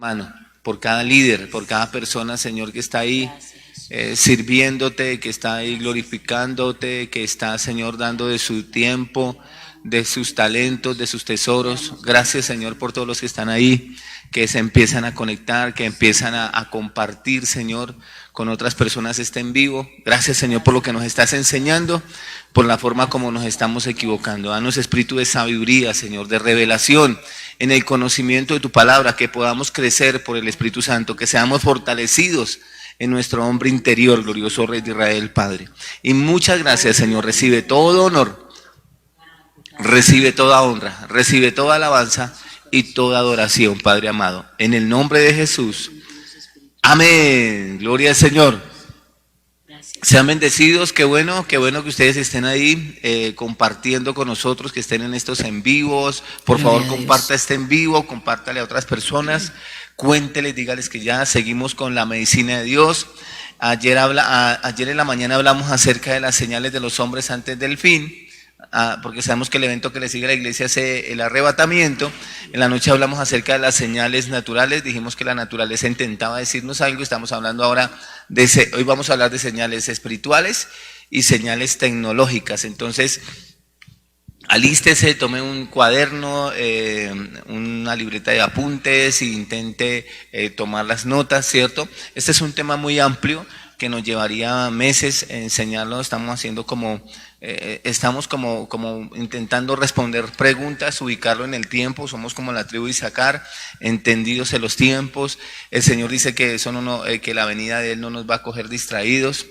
Hermano, por cada líder, por cada persona, Señor, que está ahí sirviéndote, que está ahí glorificándote, que está, Señor, dando de su tiempo, de sus talentos, de sus tesoros. Gracias, Señor, por todos los que están ahí, que se empiezan a conectar, que empiezan a compartir, Señor, con otras personas este en vivo. Gracias, Señor, por lo que nos estás enseñando, por la forma como nos estamos equivocando. Danos espíritu de sabiduría, Señor, de revelación en el conocimiento de tu palabra, que podamos crecer por el Espíritu Santo, que seamos fortalecidos en nuestro hombre interior, glorioso Rey de Israel, Padre. Y muchas gracias, Señor. Recibe todo honor, recibe toda honra, recibe toda alabanza y toda adoración, Padre amado. En el nombre de Jesús. Amén. Gloria al Señor. Sean bendecidos. Qué bueno que ustedes estén ahí compartiendo con nosotros, que estén en estos en vivos. Por favor, comparta este en vivo, compártale a otras personas. Cuénteles, dígales que ya seguimos con la medicina de Dios. Ayer en la mañana hablamos acerca de las señales de los hombres antes del fin, porque sabemos que el evento que le sigue a la iglesia es el arrebatamiento. En la noche hablamos acerca de las señales naturales. Dijimos que la naturaleza intentaba decirnos algo. Estamos hablando ahora hoy vamos a hablar de señales espirituales y señales tecnológicas. Entonces, alístese, tome un cuaderno, una libreta de apuntes e intente tomar las notas, ¿cierto? Este es un tema muy amplio que nos llevaría meses enseñarlo. Estamos como intentando responder preguntas, ubicarlo en el tiempo. Somos como la tribu de Isaacar, entendidos en los tiempos. El Señor dice que que la venida de Él no nos va a coger distraídos,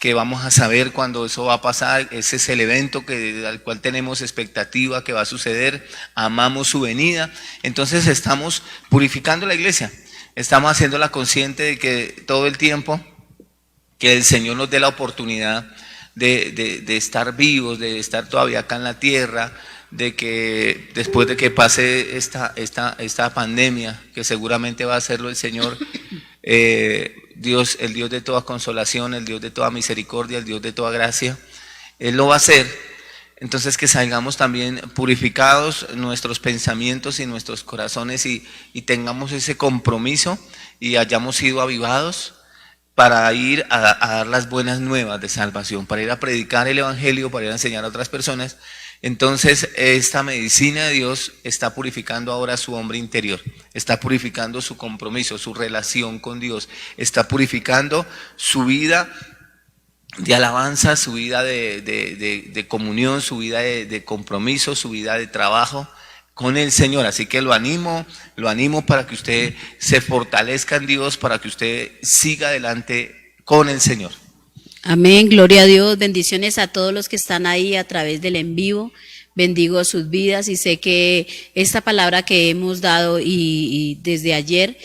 que vamos a saber cuándo eso va a pasar. Ese es el evento al cual tenemos expectativa que va a suceder. Amamos su venida. Entonces estamos purificando la iglesia, estamos haciéndola consciente de que todo el tiempo que el Señor nos dé la oportunidad de estar vivos, de estar todavía acá en la tierra, de que después de que pase esta pandemia, que seguramente va a hacerlo el Señor, Dios, el Dios de toda consolación, el Dios de toda misericordia, el Dios de toda gracia, Él lo va a hacer. Entonces, que salgamos también purificados nuestros pensamientos y nuestros corazones, y tengamos ese compromiso y hayamos sido avivados para ir a dar las buenas nuevas de salvación, para ir a predicar el evangelio, para ir a enseñar a otras personas. Entonces, esta medicina de Dios está purificando ahora su hombre interior, está purificando su compromiso, su relación con Dios, está purificando su vida de alabanza, su vida de comunión, su vida de compromiso, su vida de trabajo con el Señor. Así que lo animo para que usted se fortalezca en Dios, para que usted siga adelante con el Señor. Amén, gloria a Dios. Bendiciones a todos los que están ahí a través del en vivo. Bendigo sus vidas y sé que esta palabra que hemos dado y desde ayer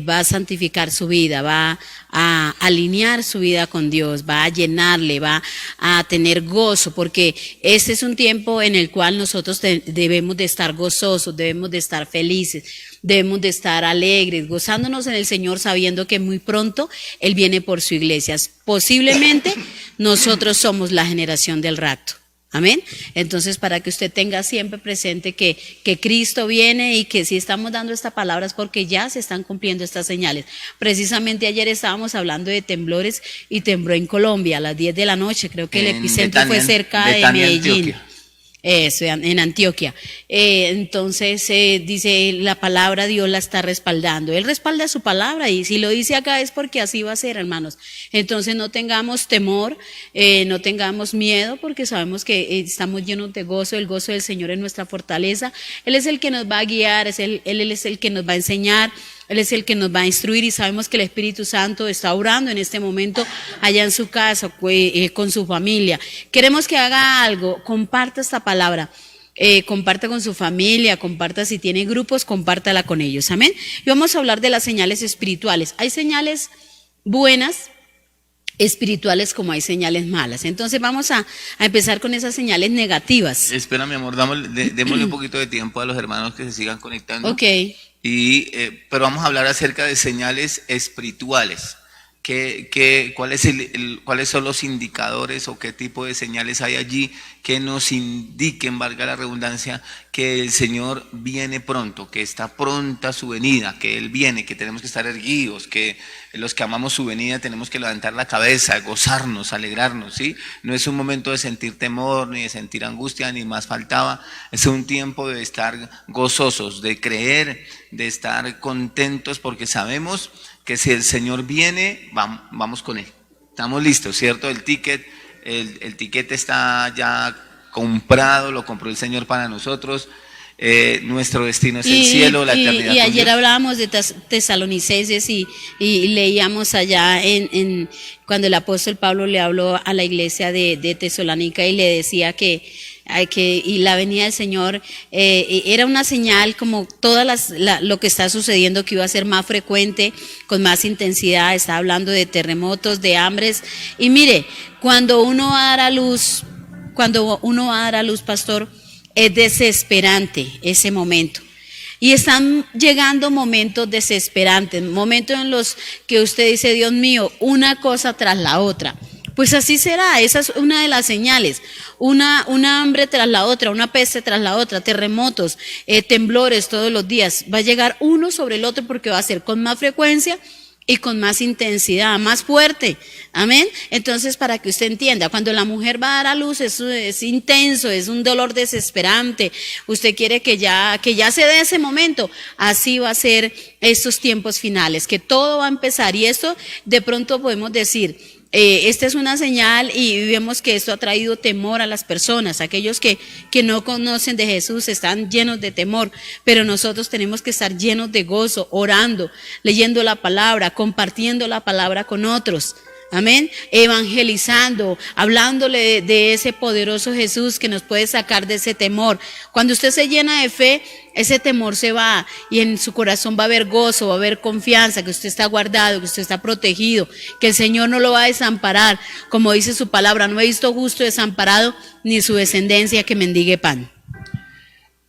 va a santificar su vida, va a alinear su vida con Dios, va a llenarle, va a tener gozo, porque este es un tiempo en el cual nosotros debemos de estar gozosos, debemos de estar felices, debemos de estar alegres, gozándonos en el Señor, sabiendo que muy pronto Él viene por su iglesia. Posiblemente nosotros somos la generación del rapto. Amén. Entonces, para que usted tenga siempre presente que Cristo viene, y que si estamos dando esta palabra es porque ya se están cumpliendo estas señales. Precisamente ayer estábamos hablando de temblores, y tembló en Colombia a las 10 de la noche. Creo que el epicentro fue cerca de Medellín. Antioquia. Eso, en Antioquia. Entonces dice la palabra, Dios la está respaldando. Él respalda su palabra, y si lo dice acá es porque así va a ser, hermanos. Entonces no tengamos temor, no tengamos miedo, porque sabemos que estamos llenos de gozo. El gozo del Señor es nuestra fortaleza. Él es el que nos va a guiar, Él es el que nos va a enseñar, Él es el que nos va a instruir, y sabemos que el Espíritu Santo está orando en este momento allá en su casa, con su familia. Queremos que haga algo, comparta esta palabra, comparta con su familia, comparta si tiene grupos, compártala con ellos, amén. Y vamos a hablar de las señales espirituales. Hay señales buenas espirituales como hay señales malas. Entonces vamos a empezar con esas señales negativas. Espera, mi amor, démosle un poquito de tiempo a los hermanos que se sigan conectando. Ok. Pero vamos a hablar acerca de señales espirituales. ¿Cuáles son los indicadores o qué tipo de señales hay allí que nos indiquen, valga la redundancia, que el Señor viene pronto, que está pronta su venida, que Él viene, que tenemos que estar erguidos, que los que amamos su venida tenemos que levantar la cabeza, gozarnos, alegrarnos, ¿sí? No es un momento de sentir temor, ni de sentir angustia, ni más faltaba. Es un tiempo de estar gozosos, de creer, de estar contentos, porque sabemos que si el Señor viene, vamos con Él. Estamos listos, ¿cierto? El ticket está ya comprado, lo compró el Señor para nosotros. Nuestro destino es el cielo, la eternidad. Y ayer hablábamos de Tesalonicenses y leíamos allá cuando el apóstol Pablo le habló a la iglesia de Tesalónica y le decía que y la venida del Señor era una señal como lo que está sucediendo, que iba a ser más frecuente, con más intensidad. Está hablando de terremotos, de hambres. Y mire, cuando uno va a dar a luz, pastor, es desesperante ese momento. Y están llegando momentos desesperantes, momentos en los que usted dice, Dios mío, una cosa tras la otra. Pues así será, esa es una de las señales, una hambre tras la otra, una peste tras la otra, terremotos, temblores todos los días. Va a llegar uno sobre el otro porque va a ser con más frecuencia y con más intensidad, más fuerte. Amén. Entonces, para que usted entienda, cuando la mujer va a dar a luz, eso es intenso, es un dolor desesperante. Usted quiere que ya se dé ese momento. Así va a ser estos tiempos finales, que todo va a empezar. Y esto de pronto podemos decir, esta es una señal, y vemos que esto ha traído temor a las personas. Aquellos que no conocen de Jesús están llenos de temor, pero nosotros tenemos que estar llenos de gozo, orando, leyendo la palabra, compartiendo la palabra con otros. Amén, evangelizando, hablándole de ese poderoso Jesús que nos puede sacar de ese temor. Cuando usted se llena de fe, ese temor se va y en su corazón va a haber gozo, va a haber confianza, que usted está guardado, que usted está protegido, que el Señor no lo va a desamparar. Como dice su palabra, no he visto justo desamparado ni su descendencia que mendigue pan.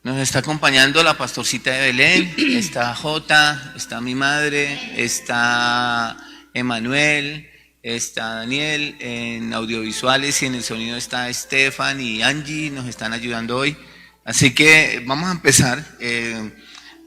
Nos está acompañando la pastorcita de Belén, está Jota, está mi madre, está Emanuel, está Daniel, en audiovisuales y en el sonido está Estefan y Angie, nos están ayudando hoy. Así que vamos a empezar.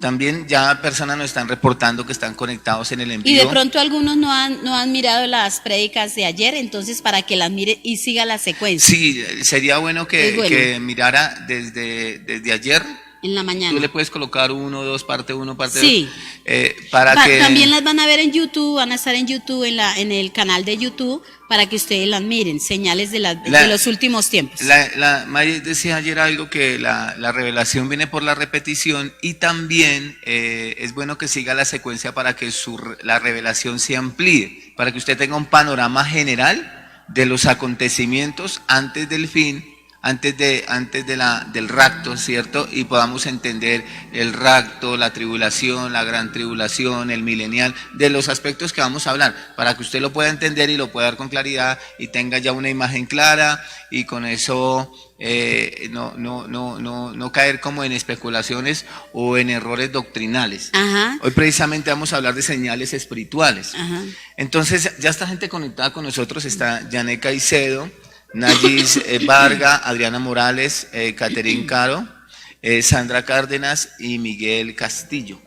También ya personas nos están reportando que están conectados en el en vivo. Y de pronto algunos no han mirado las prédicas de ayer, entonces para que las mire y siga la secuencia. Sí, sería bueno que mirara desde ayer. En la mañana. Tú le puedes colocar 1, 2, parte 1, parte 2. Sí. También las van a ver en YouTube, van a estar en YouTube, en el canal de YouTube, para que ustedes las miren, señales de los últimos tiempos. Mari decía ayer algo, que la revelación viene por la repetición, y también es bueno que siga la secuencia para que la revelación se amplíe, para que usted tenga un panorama general de los acontecimientos antes del fin, antes del rapto, ¿cierto? Y podamos entender el rapto, la tribulación, la gran tribulación, el milenial, de los aspectos que vamos a hablar, para que usted lo pueda entender y lo pueda dar con claridad y tenga ya una imagen clara, y con eso no caer como en especulaciones o en errores doctrinales. Ajá. Hoy precisamente vamos a hablar de señales espirituales. Ajá. Entonces, ya está gente conectada con nosotros, está Yané Caicedo, Nayis Varga, Adriana Morales, Caterín Caro, Sandra Cárdenas y Miguel Castillo.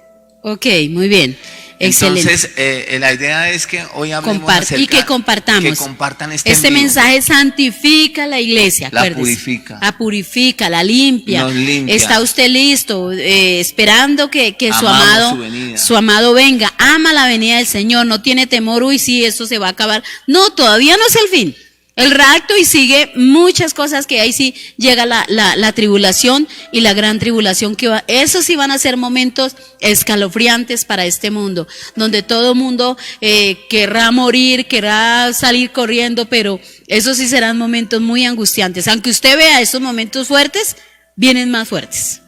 Ok, muy bien. Excelente. Entonces, la idea es que hoy hablemos acerca, y que compartamos. Que compartan este mensaje. Santifica la iglesia. La purifica. La purifica, la limpia. Nos limpia. ¿Está usted listo? Esperando que su amado venga. Ama la venida del Señor. No tiene temor, uy, sí, esto se va a acabar. No, todavía no es el fin. El rapto, y sigue muchas cosas, que ahí sí llega la tribulación y la gran tribulación, esos sí van a ser momentos escalofriantes para este mundo, donde todo mundo querrá morir, querrá salir corriendo, pero esos sí serán momentos muy angustiantes. Aunque usted vea esos momentos fuertes, vienen más fuertes.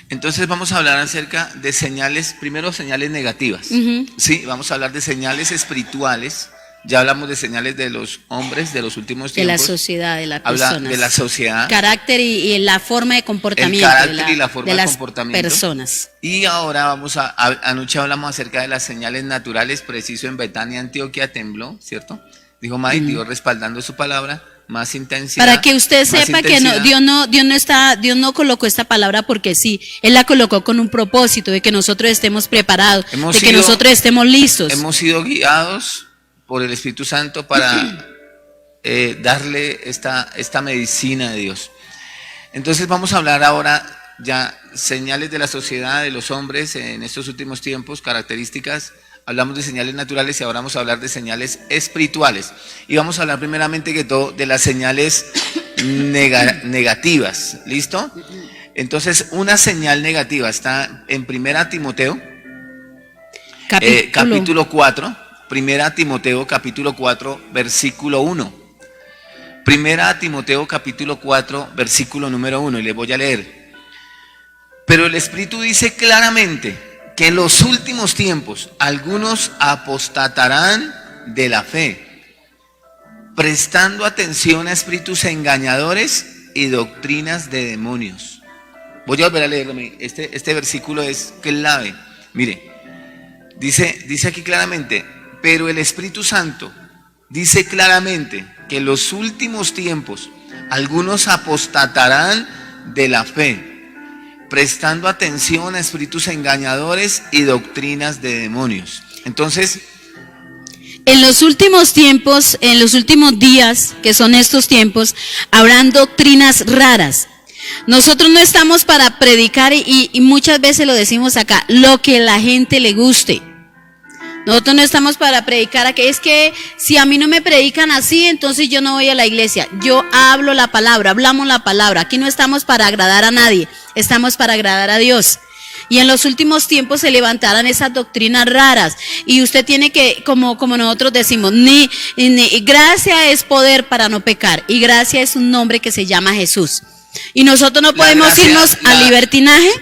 Entonces vamos a hablar acerca de señales, primero señales negativas. Uh-huh. Sí, vamos a hablar de señales espirituales, Ya hablamos de señales de los hombres de los últimos tiempos. De la sociedad, de las Habla personas. de la sociedad. Carácter y la forma de comportamiento. El carácter y la forma de las comportamiento. Personas. Y ahora anoche hablamos acerca de las señales naturales. Preciso en Betania, Antioquia, tembló, ¿cierto? Dijo May, Dios respaldando su palabra, más intensidad. Para que usted sepa que Dios no colocó esta palabra porque sí, Él la colocó con un propósito de que nosotros estemos preparados, que nosotros estemos listos. Hemos sido guiados por el Espíritu Santo para darle esta medicina de Dios. Entonces vamos a hablar ahora ya señales de la sociedad, de los hombres en estos últimos tiempos, características. Hablamos de señales naturales y ahora vamos a hablar de señales espirituales. Y vamos a hablar primeramente que todo de las señales negativas. ¿Listo? Entonces, una señal negativa está en 1 Timoteo, capítulo 4. 1 Timoteo capítulo 4, versículo 1. 1 Timoteo capítulo 4, versículo número 1. Y les voy a leer. Pero el Espíritu dice claramente que en los últimos tiempos algunos apostatarán de la fe, prestando atención a espíritus engañadores y doctrinas de demonios. Voy a volver a leerlo. Este versículo es clave. Mire, dice aquí claramente, pero el Espíritu Santo dice claramente que en los últimos tiempos algunos apostatarán de la fe, prestando atención a espíritus engañadores y doctrinas de demonios. Entonces, en los últimos tiempos, en los últimos días, que son estos tiempos, habrán doctrinas raras. Nosotros no estamos para predicar y muchas veces lo decimos acá, lo que la gente le guste. Nosotros no estamos para predicar, que es que si a mí no me predican así, entonces yo no voy a la iglesia. Yo hablo la palabra, hablamos la palabra. Aquí no estamos para agradar a nadie, estamos para agradar a Dios. Y en los últimos tiempos se levantarán esas doctrinas raras. Y usted tiene que, como nosotros decimos, gracia es poder para no pecar. Y gracia es un nombre que se llama Jesús. Y nosotros no podemos irnos al libertinaje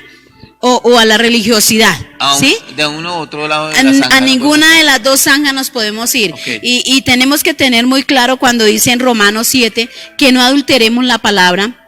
o a la religiosidad, ¿sí? De uno u otro lado de la zanja, a ninguna de las dos zanjas nos podemos ir. Okay. Y tenemos que tener muy claro cuando dice en Romanos 7 que no adulteremos la palabra,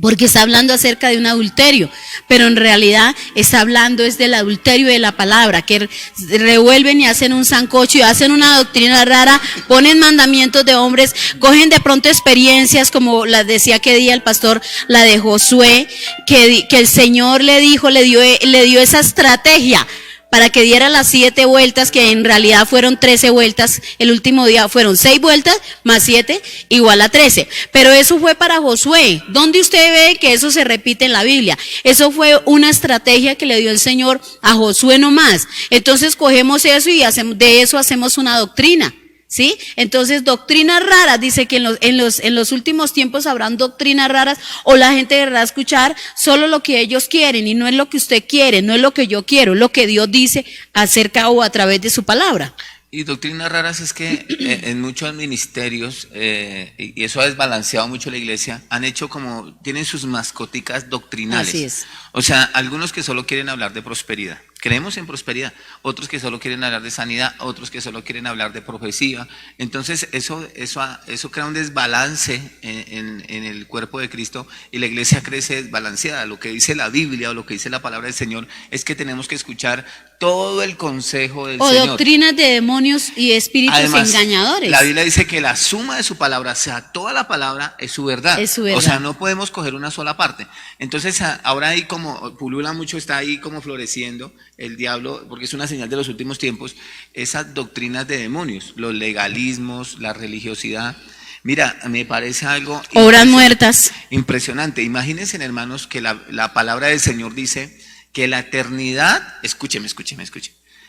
porque está hablando acerca de un adulterio, pero en realidad está hablando es del adulterio de la palabra, que revuelven y hacen un sancocho y hacen una doctrina rara, ponen mandamientos de hombres, cogen de pronto experiencias como la decía que día el pastor, la de Josué, que el Señor le dio esa estrategia para que diera las 7 vueltas, que en realidad fueron 13 vueltas, el último día fueron 6 vueltas, más 7, igual a 13, pero eso fue para Josué. ¿Dónde usted ve que eso se repite en la Biblia? Eso fue una estrategia que le dio el Señor a Josué nomás. Entonces cogemos eso y de eso hacemos una doctrina. ¿Sí? Entonces, doctrinas raras, dice que en los últimos tiempos habrán doctrinas raras, o la gente querrá escuchar solo lo que ellos quieren, y no es lo que usted quiere, no es lo que yo quiero, es lo que Dios dice acerca o a través de su palabra. Y doctrinas raras es que en muchos ministerios, y eso ha desbalanceado mucho la iglesia, tienen sus mascoticas doctrinales. Así es. O sea, algunos que solo quieren hablar de prosperidad. Creemos en prosperidad, otros que solo quieren hablar de sanidad, otros que solo quieren hablar de profecía. Entonces eso crea un desbalance en el cuerpo de Cristo, y la iglesia crece desbalanceada. Lo que dice la Biblia o lo que dice la palabra del Señor es que tenemos que escuchar todo el consejo del Señor. O doctrinas de demonios y espíritus engañadores. La Biblia dice que la suma de su palabra, o sea, toda la palabra es su verdad. Es su verdad. O sea, no podemos coger una sola parte. Entonces ahora ahí como pulula mucho, está ahí como floreciendo el diablo, porque es una señal de los últimos tiempos, esas doctrinas de demonios, los legalismos, la religiosidad. Mira, me parece algo obras muertas. Impresionante. Imagínense, hermanos, que la palabra del Señor dice que la eternidad, escúcheme,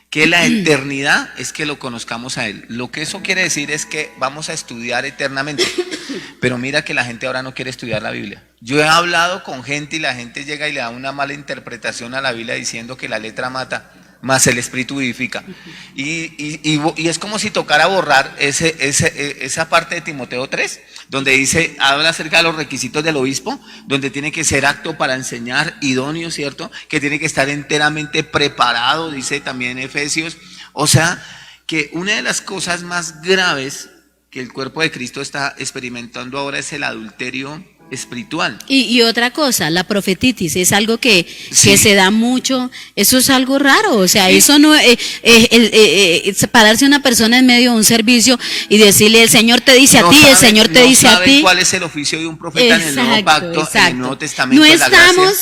que la eternidad es que lo conozcamos a Él. Lo que eso quiere decir es que vamos a estudiar eternamente. Pero mira que la gente ahora no quiere estudiar la Biblia. Yo he hablado con gente y la gente llega y le da una mala interpretación a la Biblia diciendo que la letra mata, más el espíritu vivifica. Y es como si tocara borrar esa parte de Timoteo 3, donde habla acerca de los requisitos del obispo, donde tiene que ser apto para enseñar, idóneo, ¿cierto? Que tiene que estar enteramente preparado, dice también Efesios. O sea, que una de las cosas más graves que el cuerpo de Cristo está experimentando ahora es el adulterio espiritual. Y otra cosa, la profetitis, es algo que Sí. se da mucho, eso es algo raro, o sea, eso no pararse una persona en medio de un servicio y decirle, el Señor te dice a ti, el Señor te dice a ti. ¿Cuál es el oficio de un profeta en el Nuevo Pacto, en el Nuevo Testamento? No de la gracia? estamos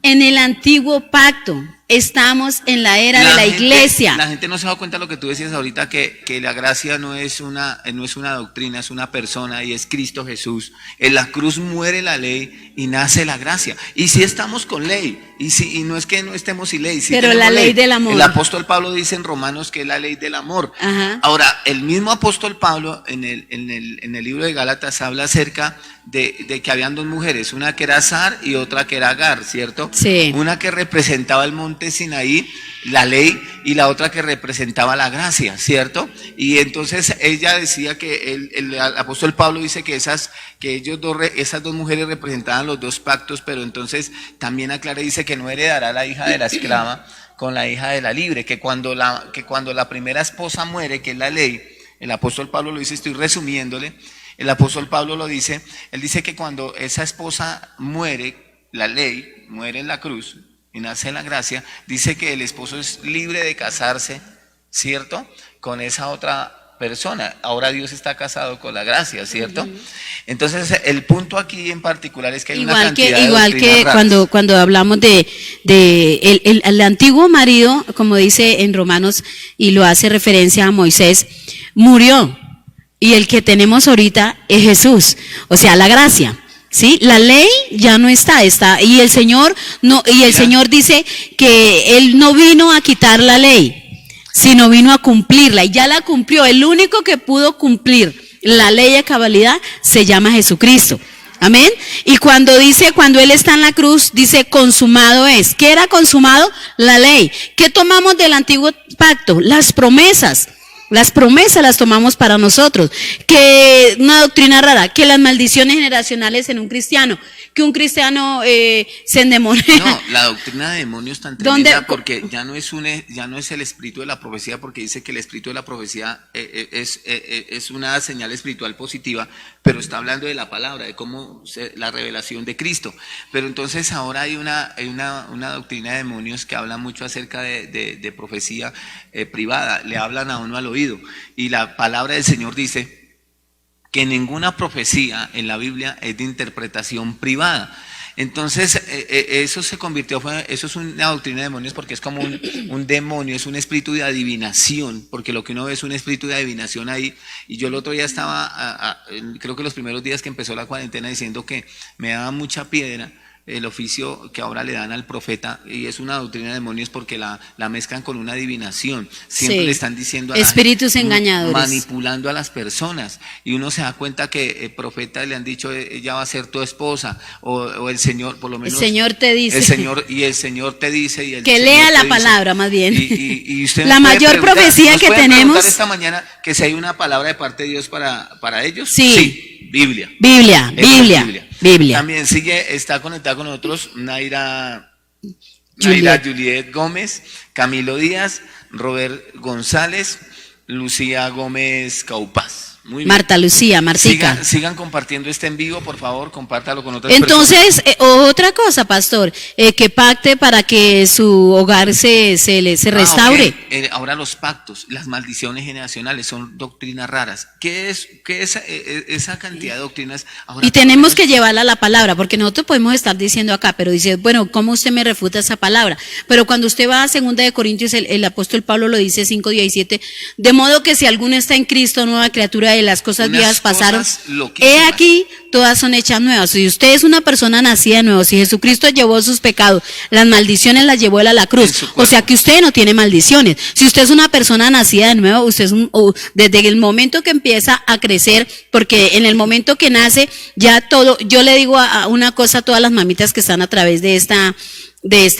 en el Antiguo Pacto, estamos en la era de la gente, iglesia. La gente no se da cuenta de lo que tú decías ahorita, que la gracia no es una doctrina, es una persona y es Cristo Jesús. En la cruz muere la ley y nace la gracia. Y si estamos con ley, y no es que no estemos sin ley, sí pero tenemos la ley del amor. El apóstol Pablo dice en Romanos que es la ley del amor. Ajá. Ahora, el mismo apóstol Pablo en el libro de Gálatas habla acerca de que habían dos mujeres, una que era Sar y otra que era Agar, ¿cierto? Sí. Una que representaba el monte Sinaí, la ley, y la otra que representaba la gracia, ¿cierto? Y entonces ella decía que el apóstol Pablo dice que esas dos mujeres representaban los dos pactos, pero entonces también aclara y dice que no heredará la hija de la esclava con la hija de la libre, que cuando la primera esposa muere, que es la ley, el apóstol Pablo lo dice, estoy resumiéndole, el apóstol Pablo lo dice, él dice que cuando esa esposa muere, la ley, muere en la cruz y nace la gracia, dice que el esposo es libre de casarse, ¿cierto? Con esa otra persona. Ahora Dios está casado con la gracia, ¿cierto? Uh-huh. Entonces, el punto aquí en particular es que hay una cantidad de igual que raras. cuando hablamos de el antiguo marido, como dice en Romanos, y lo hace referencia a Moisés, murió. Y el que tenemos ahorita es Jesús, o sea, la gracia. ¿Sí? La ley ya no está, y el Señor no, y el Señor dice que Él no vino a quitar la ley, sino vino a cumplirla, y ya la cumplió. El único que pudo cumplir la ley de cabalidad se llama Jesucristo. Amén. Y cuando Él está en la cruz, dice consumado es. ¿Qué era consumado? La ley. ¿Qué tomamos del antiguo pacto? Las promesas. Las promesas las tomamos para nosotros. Que una doctrina rara, que las maldiciones generacionales en un cristiano, que un cristiano se endemone. No, la doctrina de demonios tan tremenda, porque ya no es el espíritu de la profecía, porque dice que el espíritu de la profecía es una señal espiritual positiva, pero está hablando de la palabra, de cómo la revelación de Cristo. Pero entonces ahora hay una doctrina de demonios que habla mucho acerca de profecía privada, le hablan a uno al oído, y la palabra del Señor dice que ninguna profecía en la Biblia es de interpretación privada. Entonces, eso se convirtió, eso es una doctrina de demonios, porque es como un demonio, es un espíritu de adivinación, porque lo que uno ve es un espíritu de adivinación ahí. Y yo el otro día estaba, creo que los primeros días que empezó la cuarentena, diciendo que me daba mucha piedra el oficio que ahora le dan al profeta, y es una doctrina de demonios porque la mezclan con una adivinación. Siempre le están diciendo a espíritus engañadores, manipulando a las personas, y uno se da cuenta que el profeta le han dicho ella va a ser tu esposa, o el Señor, por lo menos el Señor te dice, el Señor te dice, y el que Señor lea la dice, palabra más bien, y usted la mayor profecía que tenemos esta mañana, que si hay una palabra de parte de Dios para ellos. Sí. Biblia. También está conectada con nosotros Naira Juliet Gómez, Camilo Díaz, Robert González, Lucía Gómez Caupaz. Muy bien. Marta Lucía, Martica. Sigan compartiendo este en vivo, por favor, compártalo con otras Entonces, personas. Otra cosa, pastor, que pacte para que su hogar se restaure. Okay. Ahora los pactos, las maldiciones generacionales son doctrinas raras. ¿Qué es esa cantidad de doctrinas? Ahora, y tenemos que llevarla a la palabra, porque nosotros podemos estar diciendo acá, pero dice, bueno, ¿cómo usted me refuta esa palabra? Pero cuando usted va a 2 de Corintios, el apóstol Pablo lo dice 5:17, de modo que si alguno está en Cristo, nueva criatura, de las cosas viejas pasaron, he aquí, todas son hechas nuevas. Si usted es una persona nacida de nuevo, si Jesucristo llevó sus pecados, las maldiciones las llevó él a la cruz, o sea que usted no tiene maldiciones. Si usted es una persona nacida de nuevo, usted es desde el momento que empieza a crecer, porque en el momento que nace, ya todo, yo le digo a una cosa a todas las mamitas que están a través de este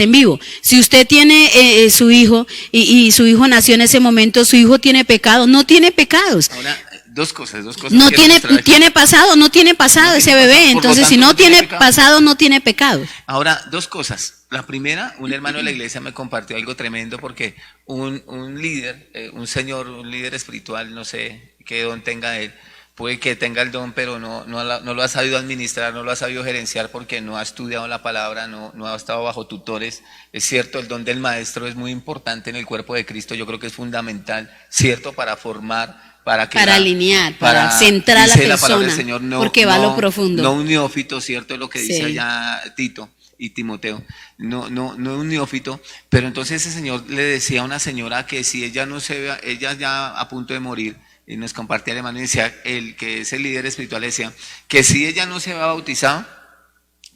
en vivo. Si usted tiene su hijo y su hijo nació en ese momento, su hijo tiene pecado, no tiene pecados. Ahora, dos cosas. No quiero tiene, mostrar aquí. tiene pasado, no tiene pasado No ese tiene bebé. pasado, por lo Entonces, si tanto, no no tiene tiene pecado. pasado, no tiene pecado. Ahora, dos cosas. La primera, un hermano de la iglesia me compartió algo tremendo porque un líder, un líder espiritual, no sé qué don tenga él, puede que tenga el don, pero no lo ha sabido administrar, no lo ha sabido gerenciar porque no ha estudiado la palabra, no ha estado bajo tutores. Es cierto, el don del maestro es muy importante en el cuerpo de Cristo, yo creo que es fundamental, cierto, para formar, para alinear, para centrar a la dice la palabra del persona, Señor, porque va a lo profundo. no un neófito, cierto, es lo que dice Sí. allá Tito y Timoteo, no un neófito, pero entonces ese señor le decía a una señora que si ella no se ve, ella ya a punto de morir, y nos compartía el hermano y decía, el que es el líder espiritual decía, que si ella no se había bautizado,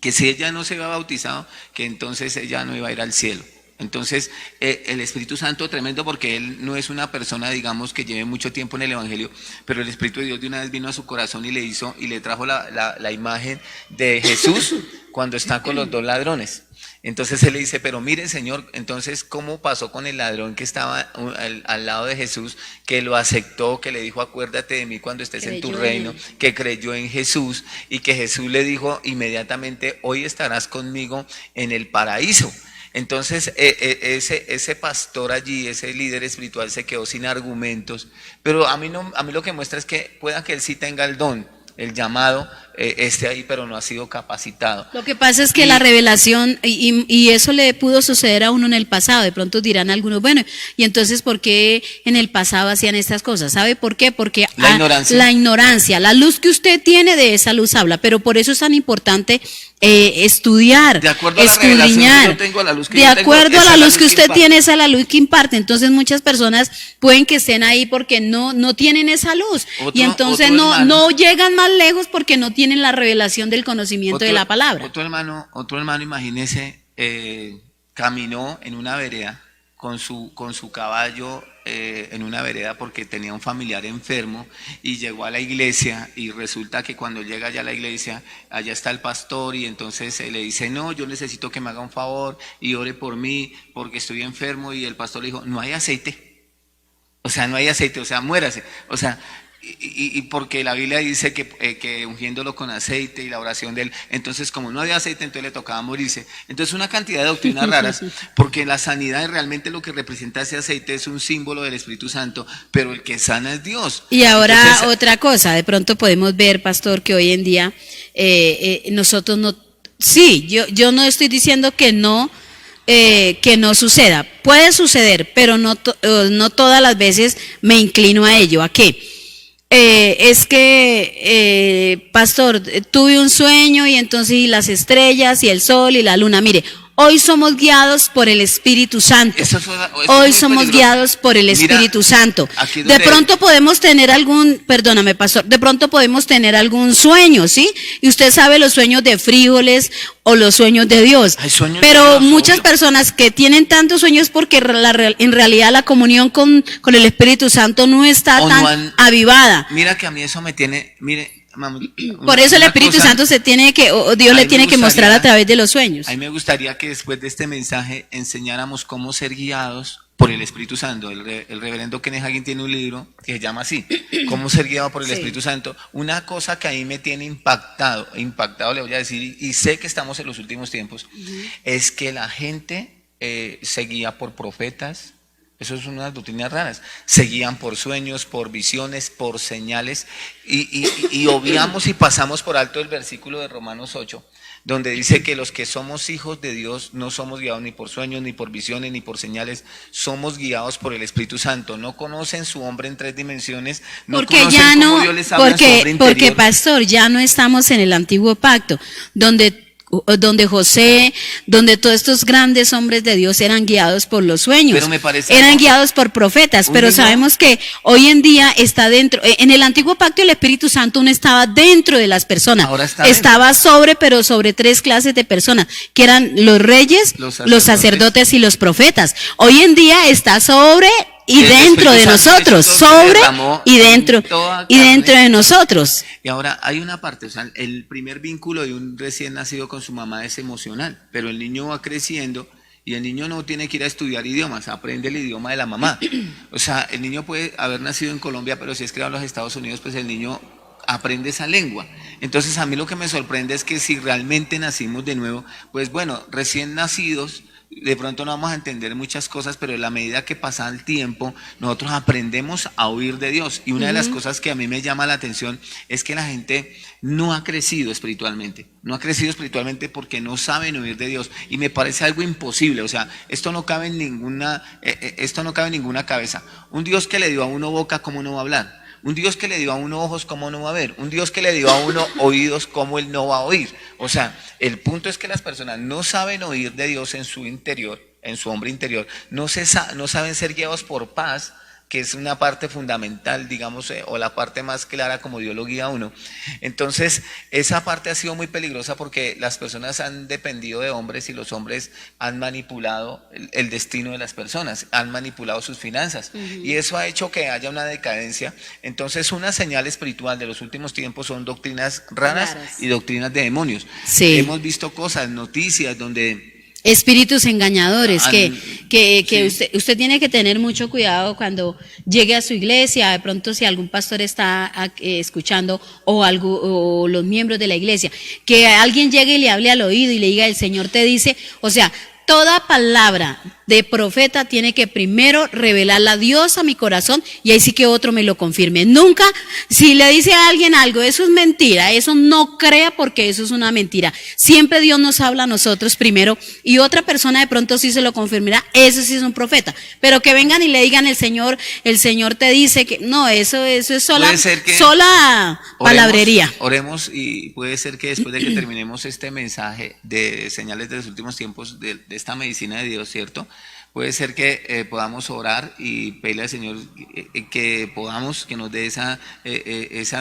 que entonces ella no iba a ir al cielo. Entonces, el Espíritu Santo tremendo porque él no es una persona, digamos, que lleve mucho tiempo en el Evangelio, pero el Espíritu de Dios de una vez vino a su corazón y le trajo la imagen de Jesús cuando está con los dos ladrones. Entonces él le dice, pero mire Señor, entonces ¿cómo pasó con el ladrón que estaba al lado de Jesús, que lo aceptó, que le dijo acuérdate de mí cuando estés en tu reino, que creyó en Jesús y que Jesús le dijo inmediatamente, hoy estarás conmigo en el paraíso? Entonces ese pastor allí, ese líder espiritual se quedó sin argumentos, pero a mí lo que muestra es que pueda que él sí tenga el don, el llamado, esté ahí, pero no ha sido capacitado. Lo que pasa es que la revelación, y eso le pudo suceder a uno en el pasado, de pronto dirán algunos, bueno, y entonces ¿por qué en el pasado hacían estas cosas? ¿Sabe por qué? Porque la ignorancia, la luz que usted tiene, de esa luz habla, pero por eso es tan importante estudiar, de acuerdo a la escudriñar, que yo tengo, a la luz que de yo acuerdo tengo, a la esa luz que usted imparte. tiene, esa es la luz que imparte. Entonces muchas personas pueden que estén ahí porque no tienen esa luz, y entonces no llegan más lejos porque no tienen la revelación del conocimiento de la palabra. Otro hermano, imagínese, caminó en una vereda con su caballo en una vereda porque tenía un familiar enfermo y llegó a la iglesia y resulta que cuando llega allá a la iglesia, allá está el pastor y entonces le dice, no, yo necesito que me haga un favor y ore por mí porque estoy enfermo, y el pastor le dijo, no hay aceite, o sea, muérase, o sea, y porque la Biblia dice que ungiéndolo con aceite y la oración de él, entonces como no había aceite, entonces le tocaba morirse. Entonces una cantidad de doctrinas raras, porque la sanidad realmente lo que representa ese aceite es un símbolo del Espíritu Santo, pero el que sana es Dios. Y ahora entonces, otra cosa, de pronto podemos ver, pastor, que hoy en día nosotros no, sí, yo no estoy diciendo que no suceda, puede suceder, pero no todas las veces me inclino a ello. ¿A qué? Es que, pastor, tuve un sueño y entonces y las estrellas y el sol y la luna. Mire, hoy somos guiados por el Espíritu Santo. Hoy somos guiados por el Espíritu Santo. De pronto podemos tener perdóname, pastor, de pronto podemos tener algún sueño, ¿sí? Y usted sabe los sueños de frijoles o los sueños de Dios. Pero muchas personas que tienen tantos sueños porque en realidad la comunión con el Espíritu Santo no está tan avivada. Mira que a mí eso me tiene, mire. Por eso el Espíritu Santo Dios le tiene que mostrar a través de los sueños. A mí me gustaría que después de este mensaje enseñáramos cómo ser guiados por el Espíritu Santo. El reverendo Kenneth Hagin tiene un libro que se llama así, cómo ser guiado por el Espíritu Santo. Una cosa que a mí me tiene impactado le voy a decir, y sé que estamos en los últimos tiempos, es que la gente se guía por profetas. Eso son unas doctrinas raras. Se guían por sueños, por visiones, por señales, y obviamos y pasamos por alto el versículo de Romanos 8, donde dice que los que somos hijos de Dios no somos guiados ni por sueños, ni por visiones, ni por señales, somos guiados por el Espíritu Santo. No conocen su hombre en tres dimensiones, no conocen cómo Dios les habla en su hombre interior. Porque, pastor, ya no estamos en el antiguo pacto, donde José, donde todos estos grandes hombres de Dios eran guiados por los sueños, pero me parece eran guiados por profetas, pero sabemos que hoy en día está dentro, en el antiguo pacto el Espíritu Santo no estaba dentro de las personas, estaba sobre tres clases de personas, que eran los reyes, los sacerdotes y los profetas. Hoy en día está sobre y dentro de nosotros, sobre y dentro de nosotros. Y ahora hay una parte, o sea, el primer vínculo de un recién nacido con su mamá es emocional, pero el niño va creciendo Y el niño no tiene que ir a estudiar idiomas, aprende el idioma de la mamá. O sea, el niño puede haber nacido en Colombia, pero si es criado en los Estados Unidos, pues el niño aprende esa lengua. Entonces a mí lo que me sorprende es que si realmente nacimos de nuevo, pues bueno, recién nacidos, de pronto no vamos a entender muchas cosas, pero en la medida que pasa el tiempo, nosotros aprendemos a oír de Dios. Y una de las cosas que a mí me llama la atención es que la gente no ha crecido espiritualmente. No ha crecido espiritualmente porque no saben oír de Dios. Y me parece algo imposible. O sea, esto no cabe en ninguna cabeza. Un Dios que le dio a uno boca, ¿cómo no va a hablar? Un Dios que le dio a uno ojos, ¿cómo no va a ver? Un Dios que le dio a uno oídos, ¿cómo él no va a oír? O sea, el punto es que las personas no saben oír de Dios en su interior, en su hombre interior, no saben ser guiados por paz, que es una parte fundamental, digamos, o la parte más clara como Dios lo guía a uno. Entonces, esa parte ha sido muy peligrosa porque las personas han dependido de hombres y los hombres han manipulado el destino de las personas, han manipulado sus finanzas. Y eso ha hecho que haya una decadencia. Entonces, una señal espiritual de los últimos tiempos son doctrinas raras y doctrinas de demonios. Sí. Hemos visto cosas, noticias donde... Espíritus engañadores, que sí. usted tiene que tener mucho cuidado cuando llegue a su iglesia, de pronto si algún pastor está escuchando o los miembros de la iglesia, que alguien llegue y le hable al oído y le diga, el Señor te dice, o sea, toda palabra de profeta tiene que primero revelarla a Dios a mi corazón y ahí sí que otro me lo confirme. Nunca, si le dice a alguien algo, eso es mentira, eso no crea porque eso es una mentira. Siempre Dios nos habla a nosotros primero y otra persona de pronto sí se lo confirmará, eso sí es un profeta. Pero que vengan y le digan el Señor te dice que no, eso es sola palabrería. Oremos y puede ser que después de que terminemos este mensaje de señales de los últimos tiempos de esta medicina de Dios, ¿cierto? Puede ser que podamos orar y pedirle al Señor que nos dé esa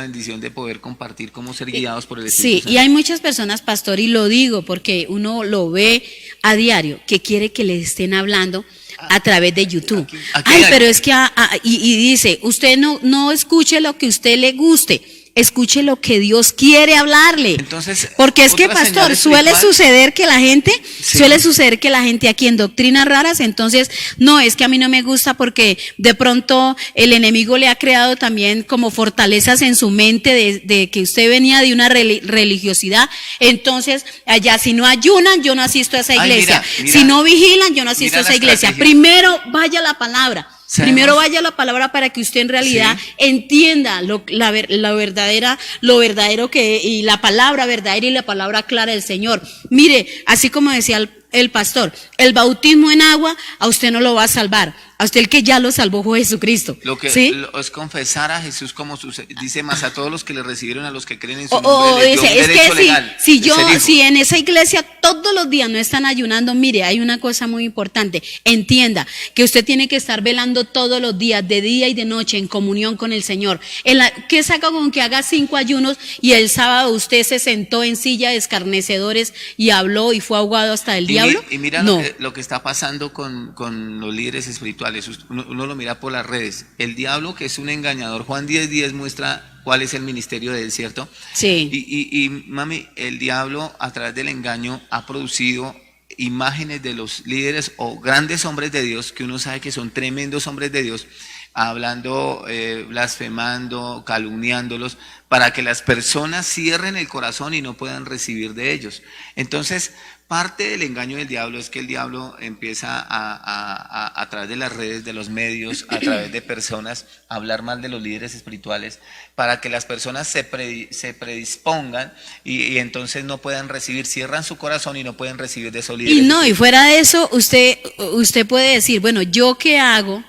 bendición de poder compartir cómo ser guiados por el Espíritu Santo. Sí, y hay muchas personas, pastor, y lo digo porque uno lo ve a diario, que quiere que le estén hablando a través de YouTube. Ay, pero es que, y dice, usted no escuche lo que a usted le guste. Escuche lo que Dios quiere hablarle. Entonces, porque es que, pastor, suele suceder que la gente aquí en doctrinas raras, entonces, no, es que a mí no me gusta porque de pronto el enemigo le ha creado también como fortalezas en su mente de que usted venía de una religiosidad, entonces, allá si no ayunan, yo no asisto a esa iglesia. Mira, si no vigilan, yo no asisto a esa iglesia. Primero vaya la palabra. Primero vaya la palabra para que usted en realidad entienda lo verdadero y la palabra verdadera y la palabra clara del Señor. Mire, así como decía el pastor, el bautismo en agua a usted no lo va a salvar. A usted el que ya lo salvó fue Jesucristo. Lo que ¿sí? Es confesar a Jesús como dice más a todos los que le recibieron, a los que creen en su nombre. Es que legal, si en esa iglesia todos los días no están ayunando, mire, hay una cosa muy importante. Entienda que usted tiene que estar velando todos los días, de día y de noche, en comunión con el Señor. ¿Qué saca con que haga 5 ayunos y el sábado usted se sentó en silla de escarnecedores y habló y fue ahogado hasta el diablo? Y mira no. lo que está pasando con los líderes espirituales. Uno lo mira por las redes. El diablo, que es un engañador, Juan 10:10 muestra cuál es el ministerio de él, ¿cierto? Sí. Y mami, el diablo a través del engaño ha producido imágenes de los líderes o grandes hombres de Dios, que uno sabe que son tremendos hombres de Dios, hablando, blasfemando, calumniándolos, para que las personas cierren el corazón y no puedan recibir de ellos. Entonces, parte del engaño del diablo es que el diablo empieza a través de las redes, de los medios, a través de personas, a hablar mal de los líderes espirituales, para que las personas se predispongan y entonces no puedan recibir, cierran su corazón y no pueden recibir de esos líderes. Y fuera de eso, usted puede decir, bueno, ¿yo qué hago?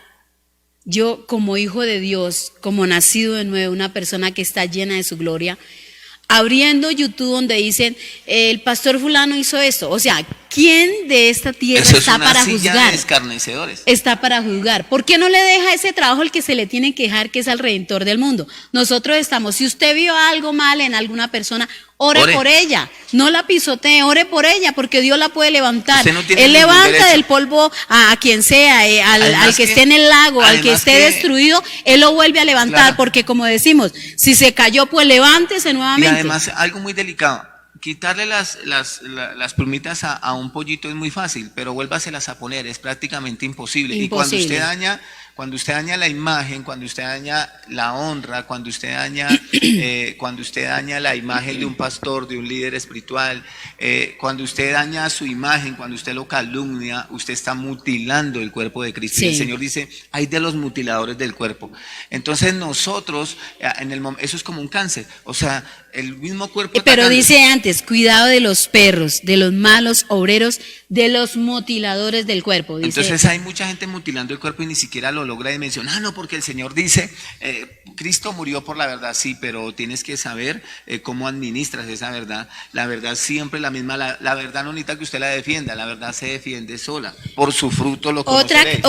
Yo como hijo de Dios, como nacido de nuevo, una persona que está llena de su gloria, abriendo YouTube donde dicen, el pastor fulano hizo esto. O sea, ¿quién de esta tierra está para juzgar? Está para juzgar. ¿Por qué no le deja ese trabajo al que se le tiene que dejar, que es al Redentor del mundo? Nosotros estamos, si usted vio algo mal en alguna persona, ore por ella, no la pisotee, ore por ella, porque Dios la puede levantar. Él levanta del polvo a quien sea, al que esté en el lago, al que esté destruido, Él lo vuelve a levantar, porque como decimos, si se cayó, pues levántese nuevamente. Y además, algo muy delicado, quitarle las plumitas a un pollito es muy fácil, pero vuélvaselas a poner, es prácticamente imposible. Y Imposible. cuando usted daña la imagen, cuando usted daña la honra, cuando usted daña la imagen de un pastor, de un líder espiritual, cuando usted daña su imagen, cuando usted lo calumnia, usted está mutilando el cuerpo de Cristo. Sí. Y el Señor dice, hay de los mutiladores del cuerpo. Entonces nosotros, eso es como un cáncer, o sea, el mismo cuerpo. Pero atacando. dice antes, cuidado de los perros, de los malos obreros, de los mutiladores del cuerpo. Dice, Entonces hay mucha gente mutilando el cuerpo y ni siquiera lo logra dimensionar. No, porque el Señor dice, Cristo murió por la verdad, sí, pero tienes que saber cómo administras esa verdad. La verdad siempre es la misma, la verdad no necesita que usted la defienda, la verdad se defiende sola. Por su fruto lo conoceréis.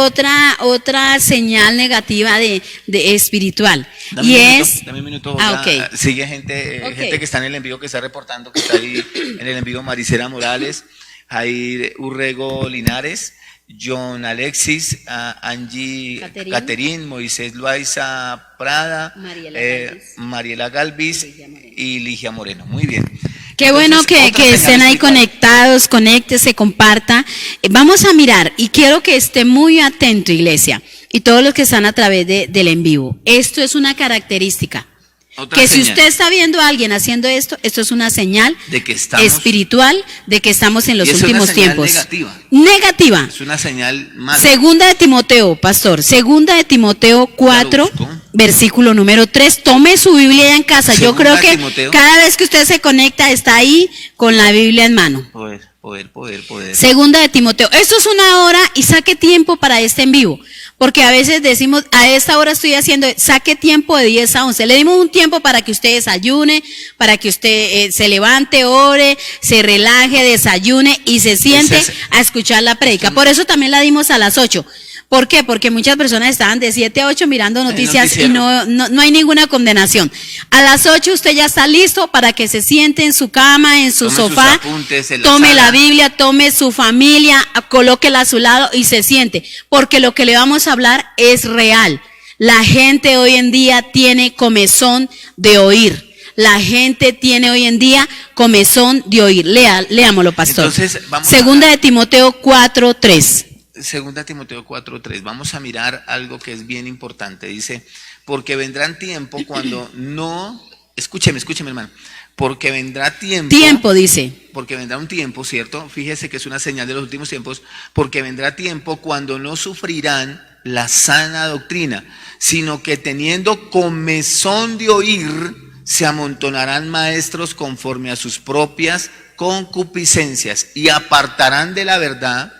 otra señal negativa de espiritual. Dame un minuto, okay. Sigue gente que está en el envío, que está reportando, que está ahí en el envío: Maricela Morales, Jair Urrego Linares, John Alexis, Angie Caterín, Moisés Loaiza Prada, Mariela Galvis y Ligia Moreno. Muy bien. Qué Entonces, bueno que estén ahí conectados, conéctese, comparta. Vamos a mirar y quiero que esté muy atento, iglesia, y todos los que están a través del en vivo. Esto es una característica. Otra que señal. si usted está viendo a alguien haciendo esto es una señal de que estamos, espiritual de que estamos en los últimos tiempos. Negativa. Es una señal mala. Segunda de Timoteo, pastor. Segunda de Timoteo 4, versículo número 3. Tome su Biblia ya en casa. Yo creo que cada vez que usted se conecta está ahí con la Biblia en mano. Poder. Segunda de Timoteo. Esto es una hora y saque tiempo para este en vivo. Porque a veces decimos, a esta hora estoy haciendo, saque tiempo de 10 a 11. Le dimos un tiempo para que usted desayune, para que usted se levante, ore, se relaje, desayune y se siente a escuchar la prédica. Por eso también la dimos a las 8. ¿Por qué? Porque muchas personas estaban de 7 a 8 mirando noticias y no hay ninguna condenación. A las 8 usted ya está listo para que se siente en su cama, en su sofá, tome la Biblia, tome su familia, colóquela a su lado y se siente. Porque lo que le vamos a hablar es real. La gente hoy en día tiene comezón de oír. La gente tiene hoy en día comezón de oír. Leámoslo, pastor. Entonces, Segunda de Timoteo 4:3. Segunda Timoteo 4:3. Vamos a mirar algo que es bien importante. Dice, porque vendrán tiempo cuando no, escúcheme hermano, porque vendrá tiempo, dice. Porque vendrá un tiempo, ¿cierto? Fíjese que es una señal de los últimos tiempos, porque vendrá tiempo cuando no sufrirán la sana doctrina, sino que teniendo comezón de oír, se amontonarán maestros conforme a sus propias concupiscencias y apartarán de la verdad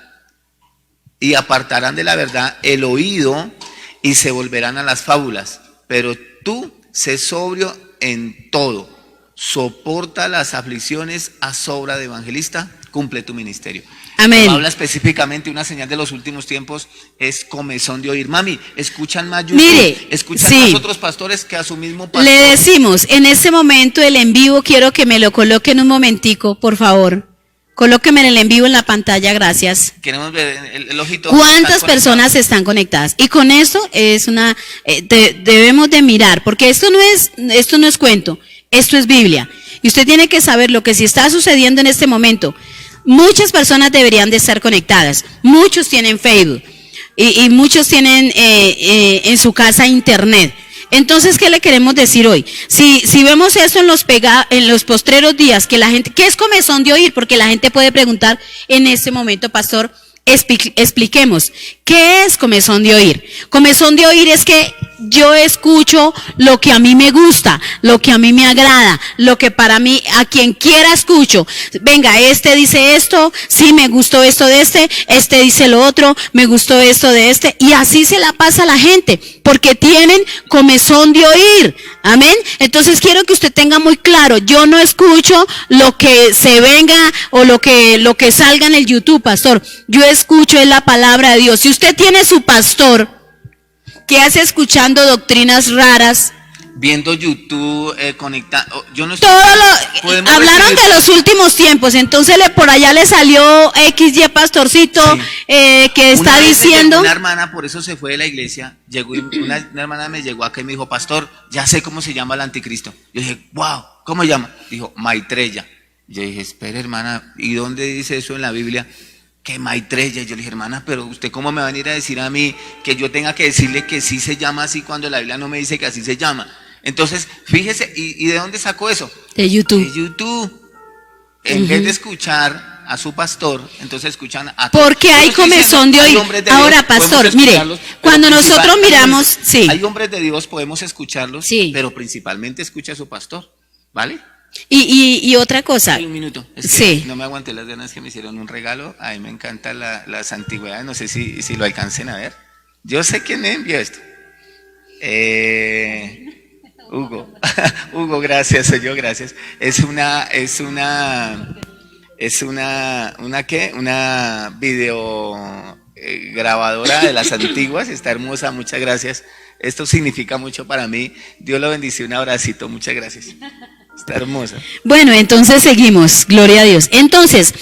el oído y se volverán a las fábulas. Pero tú sé sobrio en todo, soporta las aflicciones, haz obra de evangelista, cumple tu ministerio. Amén. Habla específicamente, una señal de los últimos tiempos es comezón de oír. Mami, escuchan más YouTube, Mire, escuchan más otros pastores que a su mismo pastor. Le decimos, en este momento el en vivo, quiero que me lo coloquen un momentico, por favor. Colóqueme el en vivo en la pantalla, gracias. Queremos ver el ojito. ¿Cuántas personas están conectadas? Y con esto es debemos de mirar, porque esto no es cuento, esto es Biblia. Y usted tiene que saber lo que sí está sucediendo en este momento. Muchas personas deberían de estar conectadas. Muchos tienen Facebook y muchos tienen en su casa internet. Entonces, ¿qué le queremos decir hoy? Si vemos esto en los postreros días, que la gente, ¿qué es comezón de oír? Porque la gente puede preguntar en este momento, pastor, expliquemos, ¿qué es comezón de oír? Comezón de oír es que yo escucho lo que a mí me gusta, lo que a mí me agrada, lo que para mí, a quien quiera escucho. Venga, este dice esto, sí, me gustó esto de este dice lo otro, me gustó esto de este, y así se la pasa a la gente, porque tienen comezón de oír. Amén. Entonces quiero que usted tenga muy claro, yo no escucho lo que se venga o lo que salga en el YouTube, pastor. Yo escucho es la palabra de Dios. Si usted tiene su pastor que hace escuchando doctrinas raras, viendo YouTube, conectado, yo no estoy. Hablaron de los últimos tiempos, entonces por allá le salió XY pastorcito, sí, que está diciendo. Una hermana, por eso se fue de la iglesia, una hermana me llegó acá y me dijo, pastor, ya sé cómo se llama el anticristo. Yo dije, wow, ¿cómo se llama? Dijo, Maitreya. Yo dije, espera, hermana, ¿y dónde dice eso en la Biblia? Que Maitreya. Yo le dije, hermana, pero usted cómo me va a venir a decir a mí que yo tenga que decirle que sí se llama así cuando la Biblia no me dice que así se llama. Entonces, fíjese, ¿y de dónde sacó eso? De YouTube. De YouTube. En vez de escuchar a su pastor, entonces escuchan a porque hay comezón de oír. Ahora, pastor, mire, cuando nosotros miramos, sí. Hay hombres de Dios, podemos escucharlos, sí, pero principalmente escucha a su pastor, ¿vale? Y otra cosa. Un minuto, es que sí, no me aguanté las ganas que me hicieron un regalo. A mí me encantan las antigüedades, no sé si lo alcancen a ver. Yo sé quién me envió esto. Hugo, Hugo, gracias, soy yo, gracias. Es una ¿qué? Una video grabadora de las antiguas, está hermosa, muchas gracias. Esto significa mucho para mí. Dios lo bendice, un abracito, muchas gracias. Está hermosa. Bueno, entonces seguimos, gloria a Dios. Entonces,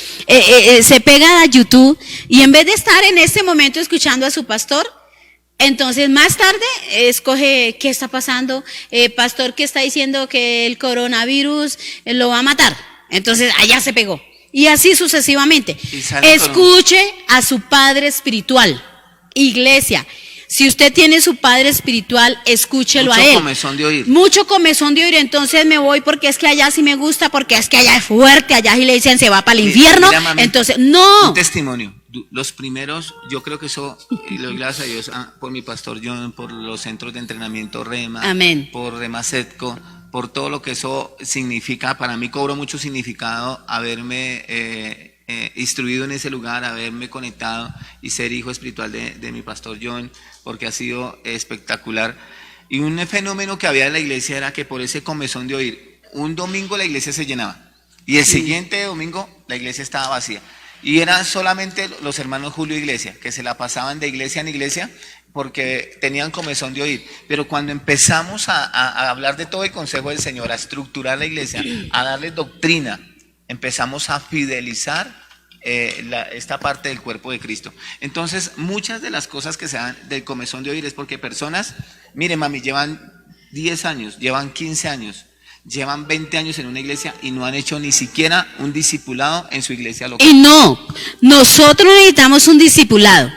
se pega a YouTube y en vez de estar en este momento escuchando a su pastor, entonces más tarde escoge qué está pasando, pastor que está diciendo que el coronavirus lo va a matar, entonces allá se pegó. Y así sucesivamente. Escuche a su padre espiritual, iglesia. Si usted tiene su padre espiritual, escúchelo a él. Mucho comezón de oír. Mucho comezón de oír. Entonces me voy porque es que allá sí me gusta, porque es que allá es fuerte, allá sí le dicen se va para el infierno. Mira, mami, entonces, no. Un testimonio. Los primeros, yo creo que eso, y le doy gracias a Dios por mi pastor John, por los centros de entrenamiento Rema, amén, por Rema Setco, por todo lo que eso significa. Para mí cobró mucho significado haberme instruido en ese lugar, haberme conectado y ser hijo espiritual de mi pastor John, porque ha sido espectacular. Y un fenómeno que había en la iglesia era que por ese comezón de oír, un domingo la iglesia se llenaba y el siguiente domingo la iglesia estaba vacía. Y eran solamente los hermanos Julio Iglesia, que se la pasaban de iglesia en iglesia porque tenían comezón de oír. Pero cuando empezamos a hablar de todo el consejo del Señor, a estructurar la iglesia, a darle doctrina, empezamos a fidelizar esta parte del cuerpo de Cristo. Entonces, muchas de las cosas que se dan del comezón de oír es porque personas, mire mami, llevan 10 años, llevan 15 años, llevan 20 años en una iglesia y no han hecho ni siquiera un discipulado en su iglesia local. Y no, nosotros necesitamos un discipulado,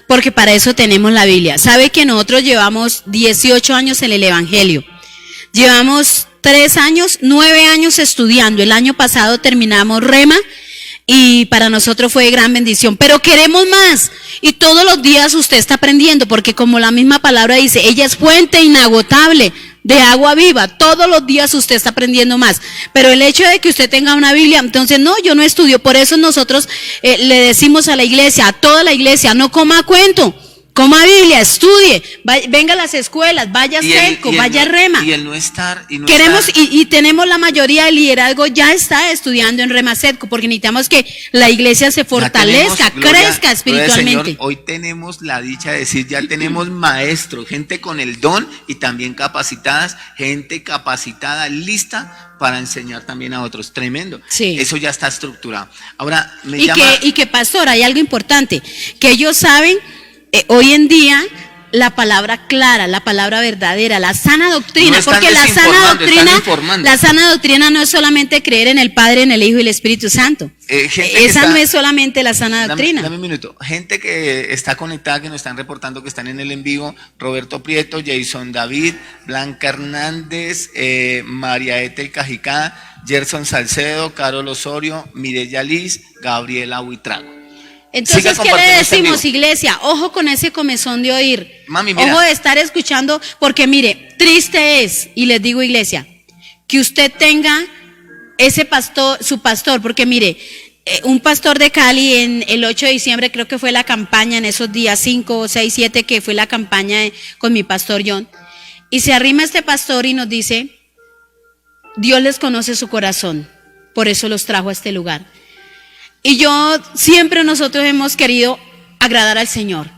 porque para eso tenemos la Biblia. ¿Sabe que nosotros llevamos 18 años en el Evangelio? Llevamos 3 años, 9 años estudiando. El año pasado terminamos Rema y para nosotros fue de gran bendición, pero queremos más. Y todos los días usted está aprendiendo, porque como la misma palabra dice, ella es fuente inagotable de agua viva. Todos los días usted está aprendiendo más. Pero el hecho de que usted tenga una Biblia, entonces no, yo no estudio. Por eso nosotros le decimos a la iglesia, a toda la iglesia, no coma cuento, coma Biblia, estudie, venga a las escuelas, vaya a Setco, vaya a Rema. Y el no estar. Queremos, y tenemos la mayoría del liderazgo ya está estudiando en Rema Setco, porque necesitamos que la iglesia se fortalezca, crezca espiritualmente. Señor, hoy tenemos la dicha de decir, ya tenemos maestros, gente con el don y también capacitadas, gente capacitada, lista para enseñar también a otros. Tremendo. Sí. Eso ya está estructurado. Ahora, y que pastor, hay algo importante, que ellos saben. Hoy en día la palabra clara, la palabra verdadera, la sana doctrina, no porque la sana doctrina no es solamente creer en el Padre, en el Hijo y el Espíritu Santo. Esa no es solamente la sana doctrina. Dame un minuto. Gente que está conectada, que nos están reportando que están en el en vivo: Roberto Prieto, Jason David, Blanca Hernández, María Etel Cajicá, Gerson Salcedo, Carol Osorio, Mireya Liz, Gabriela Huitrago. Entonces, ¿qué le decimos, iglesia? Ojo con ese comezón de oír. Mami, mira. Ojo de estar escuchando, porque mire, triste es, y les digo, iglesia, que usted tenga ese pastor, su pastor, porque mire, un pastor de Cali en el 8 de diciembre, creo que fue la campaña en esos días, 5, 6, 7, que fue la campaña con mi pastor John, y se arrima este pastor y nos dice, Dios les conoce su corazón, por eso los trajo a este lugar. Y siempre nosotros hemos querido agradar al Señor.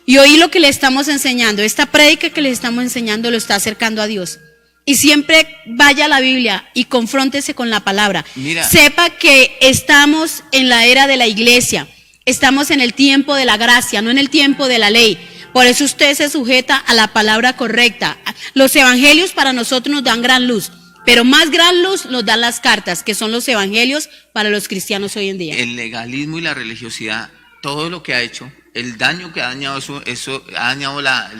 Y hoy lo que le estamos enseñando, esta prédica que le estamos enseñando, lo está acercando a Dios. Y siempre vaya a la Biblia y confróntese con la palabra. Mira. Sepa que estamos en la era de la iglesia. Estamos en el tiempo de la gracia, no en el tiempo de la ley. Por eso usted se sujeta a la palabra correcta. Los evangelios para nosotros nos dan gran luz. Pero más gran luz nos dan las cartas, que son los evangelios para los cristianos hoy en día. El legalismo y la religiosidad, todo lo que ha hecho, el daño que ha dañado eso ha dañado la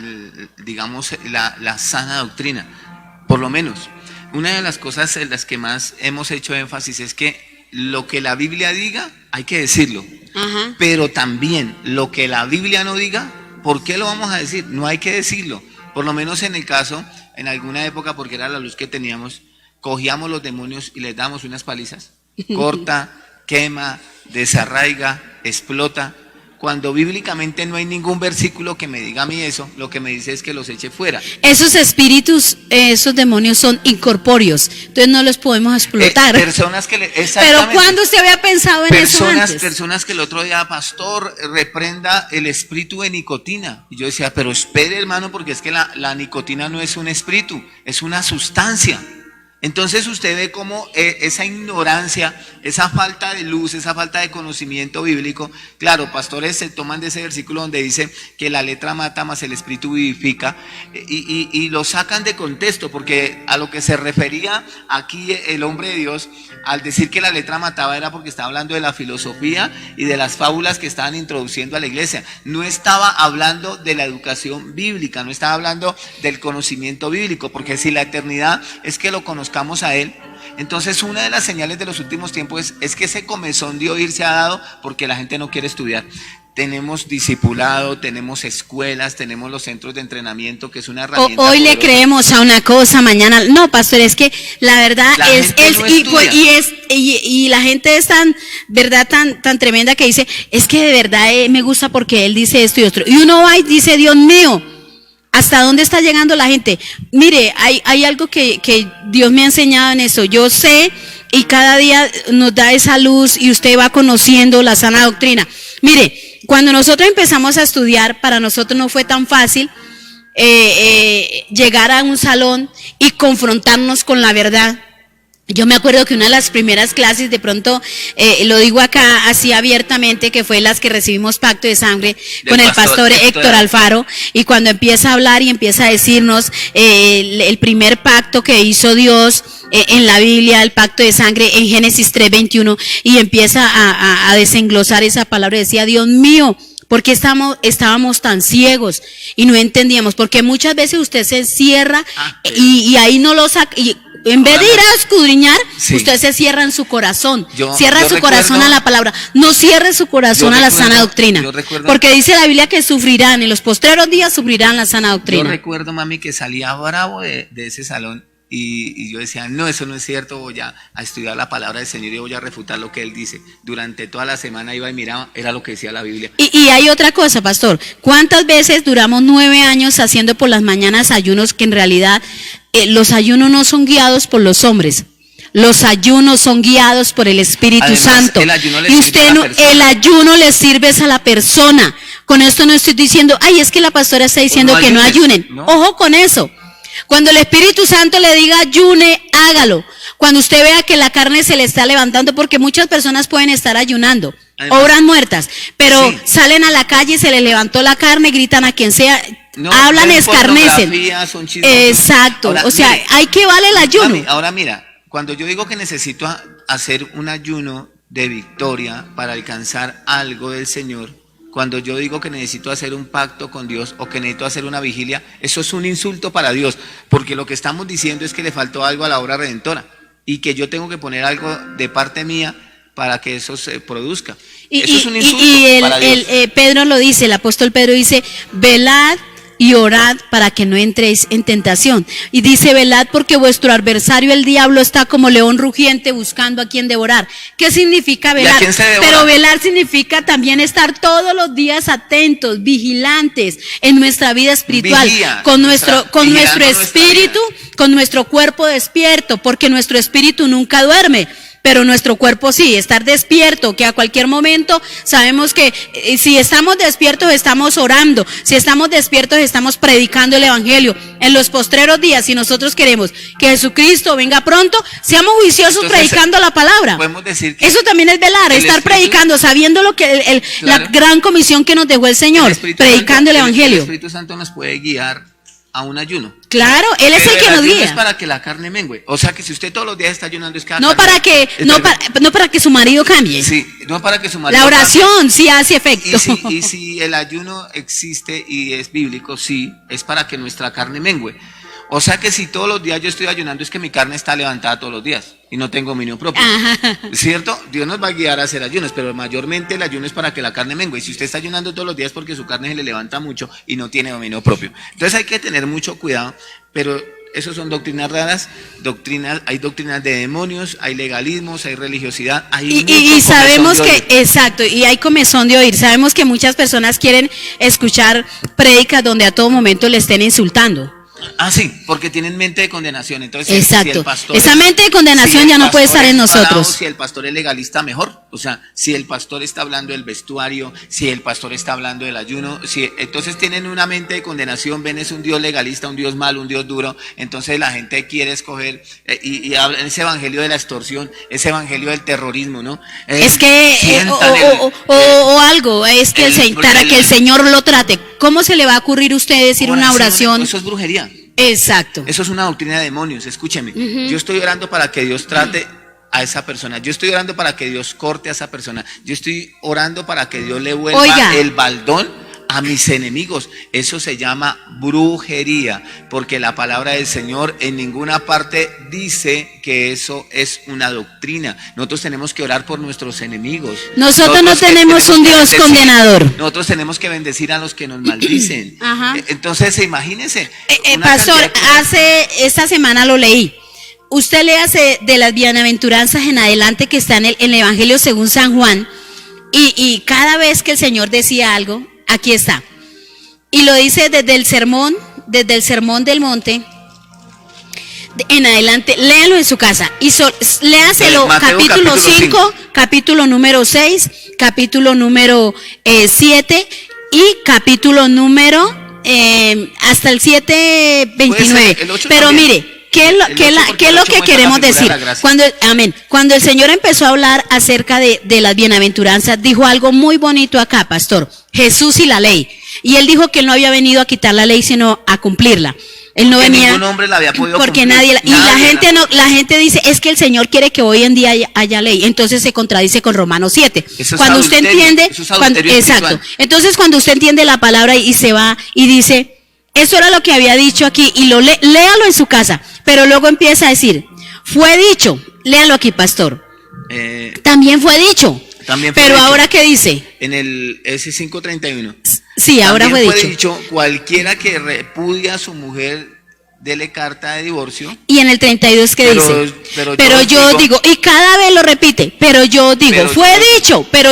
sana doctrina. Por lo menos, una de las cosas en las que más hemos hecho énfasis es que lo que la Biblia diga, hay que decirlo. Ajá. Pero también lo que la Biblia no diga, ¿por qué lo vamos a decir? No hay que decirlo. Por lo menos en el caso, en alguna época, porque era la luz que teníamos, cogíamos los demonios y les damos unas palizas. Corta, quema, desarraiga, explota. Cuando bíblicamente no hay ningún versículo que me diga a mí eso, lo que me dice es que los eche fuera. Esos espíritus, esos demonios son incorpóreos, entonces no los podemos explotar. Personas que Pero ¿cuándo usted había pensado en eso antes? Personas que el otro día, pastor, reprenda el espíritu de nicotina. Y yo decía, pero espere, hermano, porque es que la nicotina no es un espíritu, es una sustancia. Entonces usted ve cómo esa ignorancia, esa falta de luz, esa falta de conocimiento bíblico, claro, pastores se toman de ese versículo donde dice que la letra mata, mas el espíritu vivifica, y lo sacan de contexto, porque a lo que se refería aquí el hombre de Dios, al decir que la letra mataba, era porque estaba hablando de la filosofía y de las fábulas que estaban introduciendo a la iglesia. No estaba hablando de la educación bíblica, no estaba hablando del conocimiento bíblico, porque si la eternidad es que lo conozcamos a Él, entonces una de las señales de los últimos tiempos es que ese comezón de oír se ha dado porque la gente no quiere estudiar. Tenemos discipulado, tenemos escuelas, tenemos los centros de entrenamiento, que es una herramienta. Hoy le creemos a una cosa, mañana no, pastor, es que la verdad y la gente es tan tremenda que dice, es que de verdad me gusta porque él dice esto y otro. Y uno va y dice, Dios mío, ¿hasta dónde está llegando la gente? Mire, hay algo que Dios me ha enseñado en eso. Yo sé, y cada día nos da esa luz y usted va conociendo la sana doctrina. Mire, cuando nosotros empezamos a estudiar, para nosotros no fue tan fácil llegar a un salón y confrontarnos con la verdad. Yo me acuerdo que una de las primeras clases, de pronto, lo digo acá así abiertamente, que fue las que recibimos Pacto de Sangre con el pastor Héctor Alfaro, y cuando empieza a hablar y empieza a decirnos el primer pacto que hizo Dios en la Biblia, el Pacto de Sangre en Génesis 3:21, y empieza a desenglosar esa palabra, y decía, Dios mío, ¿por qué estábamos tan ciegos y no entendíamos? Porque muchas veces usted se encierra y ahí no lo saca. En vez de ir a escudriñar, sí, usted se cierra en su corazón. Cierra su corazón a la palabra. No cierre su corazón a la sana doctrina. Porque dice la Biblia que sufrirán, en los postreros días sufrirán la sana doctrina. Yo recuerdo, mami, que salía bravo de ese salón y yo decía, no, eso no es cierto, voy a estudiar la palabra del Señor y voy a refutar lo que Él dice. Durante toda la semana iba y miraba, era lo que decía la Biblia. Y hay otra cosa, pastor. ¿Cuántas veces duramos 9 años haciendo por las mañanas ayunos que en realidad los ayunos no son guiados por los hombres? Los ayunos son guiados por el Espíritu Santo. El ayuno le sirve a la persona. Con esto no estoy diciendo, ay, es que la pastora está diciendo que no ayunen. No. Ojo con eso. Cuando el Espíritu Santo le diga ayune, hágalo. Cuando usted vea que la carne se le está levantando, porque muchas personas pueden estar ayunando, obras muertas, pero sí, salen a la calle, se les levantó la carne, gritan a quien sea, hablan, escarnecen. Exacto. Ahora, o sea, mire, hay que vale el ayuno. Mami, ahora mira, cuando yo digo que necesito hacer un ayuno de victoria para alcanzar algo del Señor, cuando yo digo que necesito hacer un pacto con Dios o que necesito hacer una vigilia, eso es un insulto para Dios, porque lo que estamos diciendo es que le faltó algo a la obra redentora y que yo tengo que poner algo de parte mía para que eso se produzca. Eso es un insulto para Dios. Pedro lo dice, el apóstol Pedro dice, velad y orad para que no entréis en tentación. Y dice, velad porque vuestro adversario el diablo está como león rugiente buscando a quien devorar. ¿Qué significa velar? Pero velar significa también estar todos los días atentos, vigilantes en nuestra vida espiritual, con nuestro espíritu, con nuestro cuerpo despierto, porque nuestro espíritu nunca duerme. Pero nuestro cuerpo sí, estar despierto, que a cualquier momento sabemos que si estamos despiertos estamos orando, si estamos despiertos estamos predicando el Evangelio. En los postreros días, si nosotros queremos que Jesucristo venga pronto, seamos juiciosos. Entonces, predicando la palabra. Podemos decir que eso también es velar, estar predicando, sabiendo lo que la gran comisión que nos dejó el Señor, predicando el Evangelio. El Espíritu Santo nos puede guiar a un ayuno. Claro, Él es Pero el que el nos ayuno guía. es para que la carne mengue. O sea que si usted todos los días está ayunando es que la No carne- no para que su marido cambie. Sí, no para que su marido La cambie. oración sí hace efecto. Y si el ayuno existe y es bíblico, sí, es para que nuestra carne mengue. O sea que si todos los días yo estoy ayunando es que mi carne está levantada todos los días y no tengo dominio propio. Ajá. ¿Cierto? Dios nos va a guiar a hacer ayunos, pero mayormente el ayuno es para que la carne mengue. Y si usted está ayunando todos los días porque su carne se le levanta mucho y no tiene dominio propio. Entonces hay que tener mucho cuidado, pero eso son doctrinas raras, hay doctrinas de demonios, hay legalismos, hay religiosidad, hay Y mucho sabemos comezón de que, oír. exacto, y hay comezón de oír. Sabemos que muchas personas quieren escuchar prédicas donde a todo momento le estén insultando. Ah, sí, porque tienen mente de condenación. Entonces, si Exacto. el pastor Esa mente de condenación el ya no puede pastor estar en es parado, nosotros. si el pastor es legalista, mejor. O sea, si el pastor está hablando del vestuario, si el pastor está hablando del ayuno, entonces tienen una mente de condenación, ven es un Dios legalista, un Dios malo, un Dios duro. Entonces la gente quiere escoger y habla en ese evangelio de la extorsión, ese evangelio del terrorismo, ¿no? Es que, sientan o algo, es que para que el el- Señor lo trate. ¿Cómo se le va a ocurrir a usted decir una oración? Eso es brujería. Exacto. Eso es una doctrina de demonios, escúcheme. Yo estoy orando para que Dios trate a esa persona. Yo estoy orando para que Dios corte a esa persona. Yo estoy orando para que Dios le vuelva Oiga. el baldón a mis enemigos. Eso se llama brujería, porque la palabra del Señor en ninguna parte dice que eso es una doctrina. Nosotros tenemos que orar por nuestros enemigos. Nosotros no tenemos un que Dios bendecir. condenador. Nosotros tenemos que bendecir a los que nos maldicen. Ajá. Entonces, imagínense. una Pastor, cantidad de cosas. esta semana lo leí. Usted léase de las bienaventuranzas en adelante que está en el Evangelio según San Juan, y cada vez que el Señor decía algo, aquí está. Y lo dice desde el sermón del monte en adelante, léalo en su casa y léaselo Mateo, capítulo capítulo 5, capítulo número 6, capítulo número 7 y capítulo número hasta el 7:29. Puede ser, el 8 Pero también. mire, ¿qué es lo que queremos decir? Cuando el Señor empezó a hablar acerca de las bienaventuranzas, dijo algo muy bonito acá, pastor: Jesús y la ley. Y él dijo que él no había venido a quitar la ley, sino a cumplirla. Él no Que venía ningún hombre la había podido porque cumplir. la gente dice, es que el Señor quiere que hoy en día haya ley. Entonces se contradice con Romanos 7. Eso es Cuando usted adulterio, entiende, eso es adulterio exacto. espiritual. Entonces cuando usted entiende la palabra y se va y dice, eso era lo que había dicho aquí, y léalo en su casa, pero luego empieza a decir, fue dicho, léalo aquí, pastor. También fue dicho. También fue pero dicho. ahora, ¿qué dice? En el S531. Sí, ahora También fue dicho. cualquiera que repudia a su mujer, dele carta de divorcio. Y en el 32, ¿qué Pero- dice? pero yo digo, y cada vez lo repite, pero yo digo, Pero fue yo- dicho, pero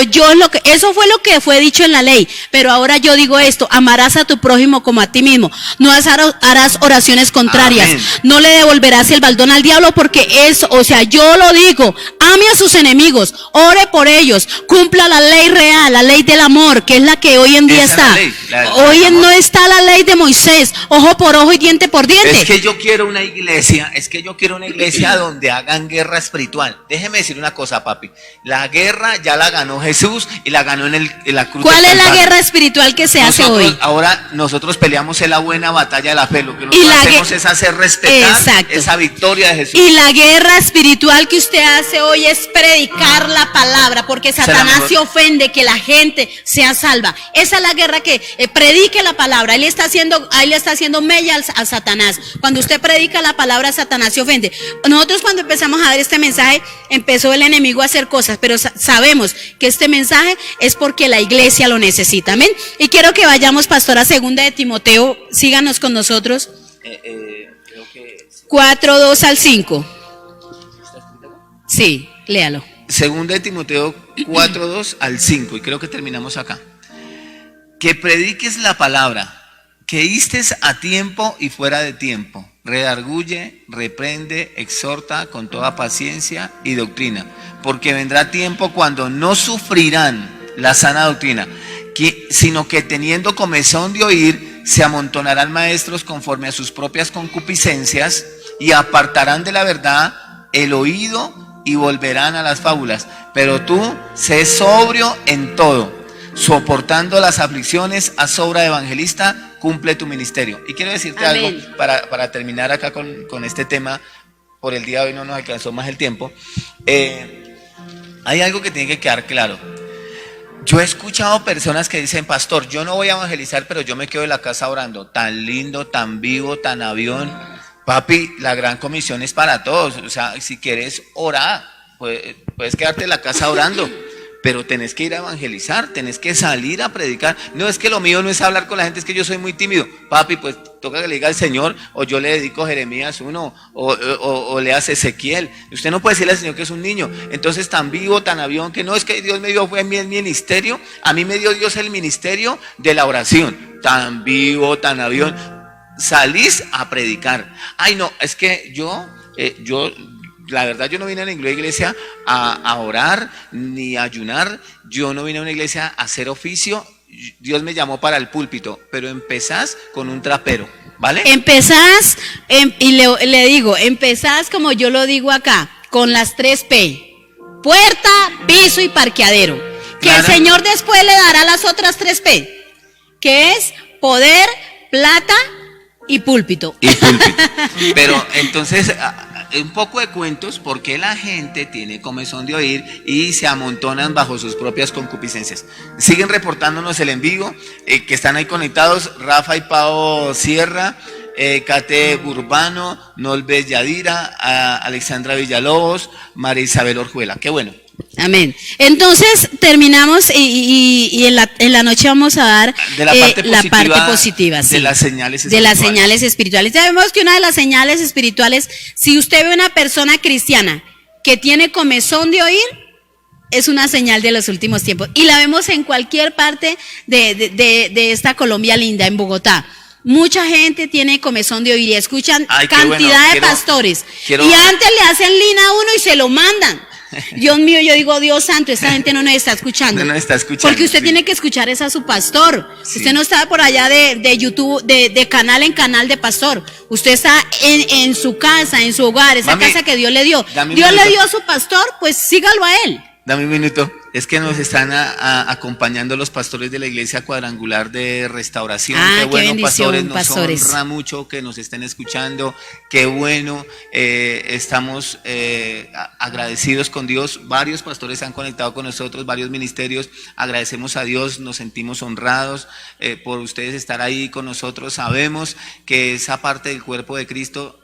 eso fue lo que fue dicho en la ley. Pero ahora yo digo esto: amarás a tu prójimo como a ti mismo. No harás oraciones contrarias. Amén. No le devolverás el baldón al diablo, porque yo lo digo, ame a sus enemigos, ore por ellos, cumpla la ley real, la ley del amor, que es la que hoy en día Esa es la está. ley, la del Hoy amor. no está la ley de Moisés, ojo por ojo y diente por diente. Es que yo quiero una iglesia donde hagan guerra espiritual. Déjeme decir una cosa, papi. La guerra ya la ganó Jesús y la ganó en la cruz. ¿Cuál del es la Calvario. guerra espiritual que se hace hoy? Ahora nosotros peleamos en la buena batalla de la fe. Lo que Y nosotros la hacemos gue- es hacer respetar Exacto. esa victoria de Jesús. Y la guerra espiritual que usted hace hoy es predicar la palabra, porque Esa es Satanás la se ofende que la gente sea salva. Esa es la guerra, que predique la palabra. Ahí le está haciendo mella a Satanás. Cuando usted predica la palabra, Satanás se ofende. Nosotros, cuando empezamos a ver este mensaje, empezó el enemigo a hacer cosas, pero sabemos que este mensaje es porque la iglesia lo necesita. Amén. Y quiero que vayamos, pastor, a 2 de Timoteo. Síganos con nosotros. Creo que 4:2 al 5. Sí, léalo. Segunda de Timoteo 4:2 al 5, y creo que terminamos acá. Que prediques la palabra, que istes a tiempo y fuera de tiempo, redarguye, reprende, exhorta con toda paciencia y doctrina, porque vendrá tiempo cuando no sufrirán la sana doctrina, sino que teniendo comezón de oír, se amontonarán maestros conforme a sus propias concupiscencias y apartarán de la verdad el oído y volverán a las fábulas. Pero tú sé sobrio en todo, soportando las aflicciones, haz obra de evangelista, cumple tu ministerio. Y quiero decirte Amén. algo para terminar acá con este tema. Por el día de hoy no nos alcanzó más el tiempo. Hay algo que tiene que quedar claro. Yo he escuchado personas que dicen, pastor, yo no voy a evangelizar, pero yo me quedo en la casa orando. Tan lindo, tan vivo, tan avión. Papi, la gran comisión es para todos. O sea, si quieres orar, puedes quedarte en la casa orando, pero tenés que ir a evangelizar, tenés que salir a predicar. No es que lo mío no es hablar con la gente, es que yo soy muy tímido. Papi, pues toca que le diga al Señor, o yo le dedico Jeremías 1, o le hace Ezequiel. Usted no puede decirle al Señor que es un niño. Entonces, tan vivo, tan avión, que no es que Dios me dio, fue mi ministerio. A mí me dio Dios el ministerio de la oración. Tan vivo, tan avión. Salís a predicar. Ay, no, es que yo la verdad, yo no vine a una iglesia a orar ni a ayunar. Yo no vine a una iglesia a hacer oficio. Dios me llamó para el púlpito, pero empezás con un trapero, ¿vale? Empezás, y le digo, empezás como yo lo digo acá, con las 3P: puerta, piso y parqueadero. Que Claro. el Señor después le dará las otras 3P, que es poder, plata y púlpito. Y púlpito. Pero entonces, un poco de cuentos, porque la gente tiene comezón de oír y se amontonan bajo sus propias concupiscencias. Siguen reportándonos el en vivo, que están ahí conectados: Rafa y Pao Sierra, Kate Burbano, Nolves Yadira, Alexandra Villalobos, María Isabel Orjuela. Qué bueno. Amén. Entonces terminamos y en la noche vamos a dar De la parte positiva, sí, de las señales de las espirituales. señales espirituales. Ya vemos que una de las señales espirituales, si usted ve una persona cristiana que tiene comezón de oír, es una señal de los últimos tiempos. Y la vemos en cualquier parte de esta Colombia linda, en Bogotá. Mucha gente tiene comezón de oír y escuchan cantidad de pastores. Y antes le hacen lina a uno y se lo mandan. Dios mío, yo digo, Dios santo, esta gente no nos está escuchando. No nos está escuchando. Porque usted sí. tiene que escuchar es a su pastor. Sí. Usted no está por allá de YouTube, de canal en canal de pastor. Usted está en su casa, en su hogar, esa Mami, casa que Dios le dio. dame un Dios le minuto. dio a su pastor, pues sígalo a él. Dame un minuto. Es que nos están acompañando los pastores de la Iglesia Cuadrangular de Restauración. Ah, qué qué bueno, bendición, pastores. Nos honra mucho que nos estén escuchando. Qué bueno. Estamos agradecidos con Dios. Varios pastores se han conectado con nosotros, varios ministerios. Agradecemos a Dios, nos sentimos honrados por ustedes estar ahí con nosotros. Sabemos que esa parte del cuerpo de Cristo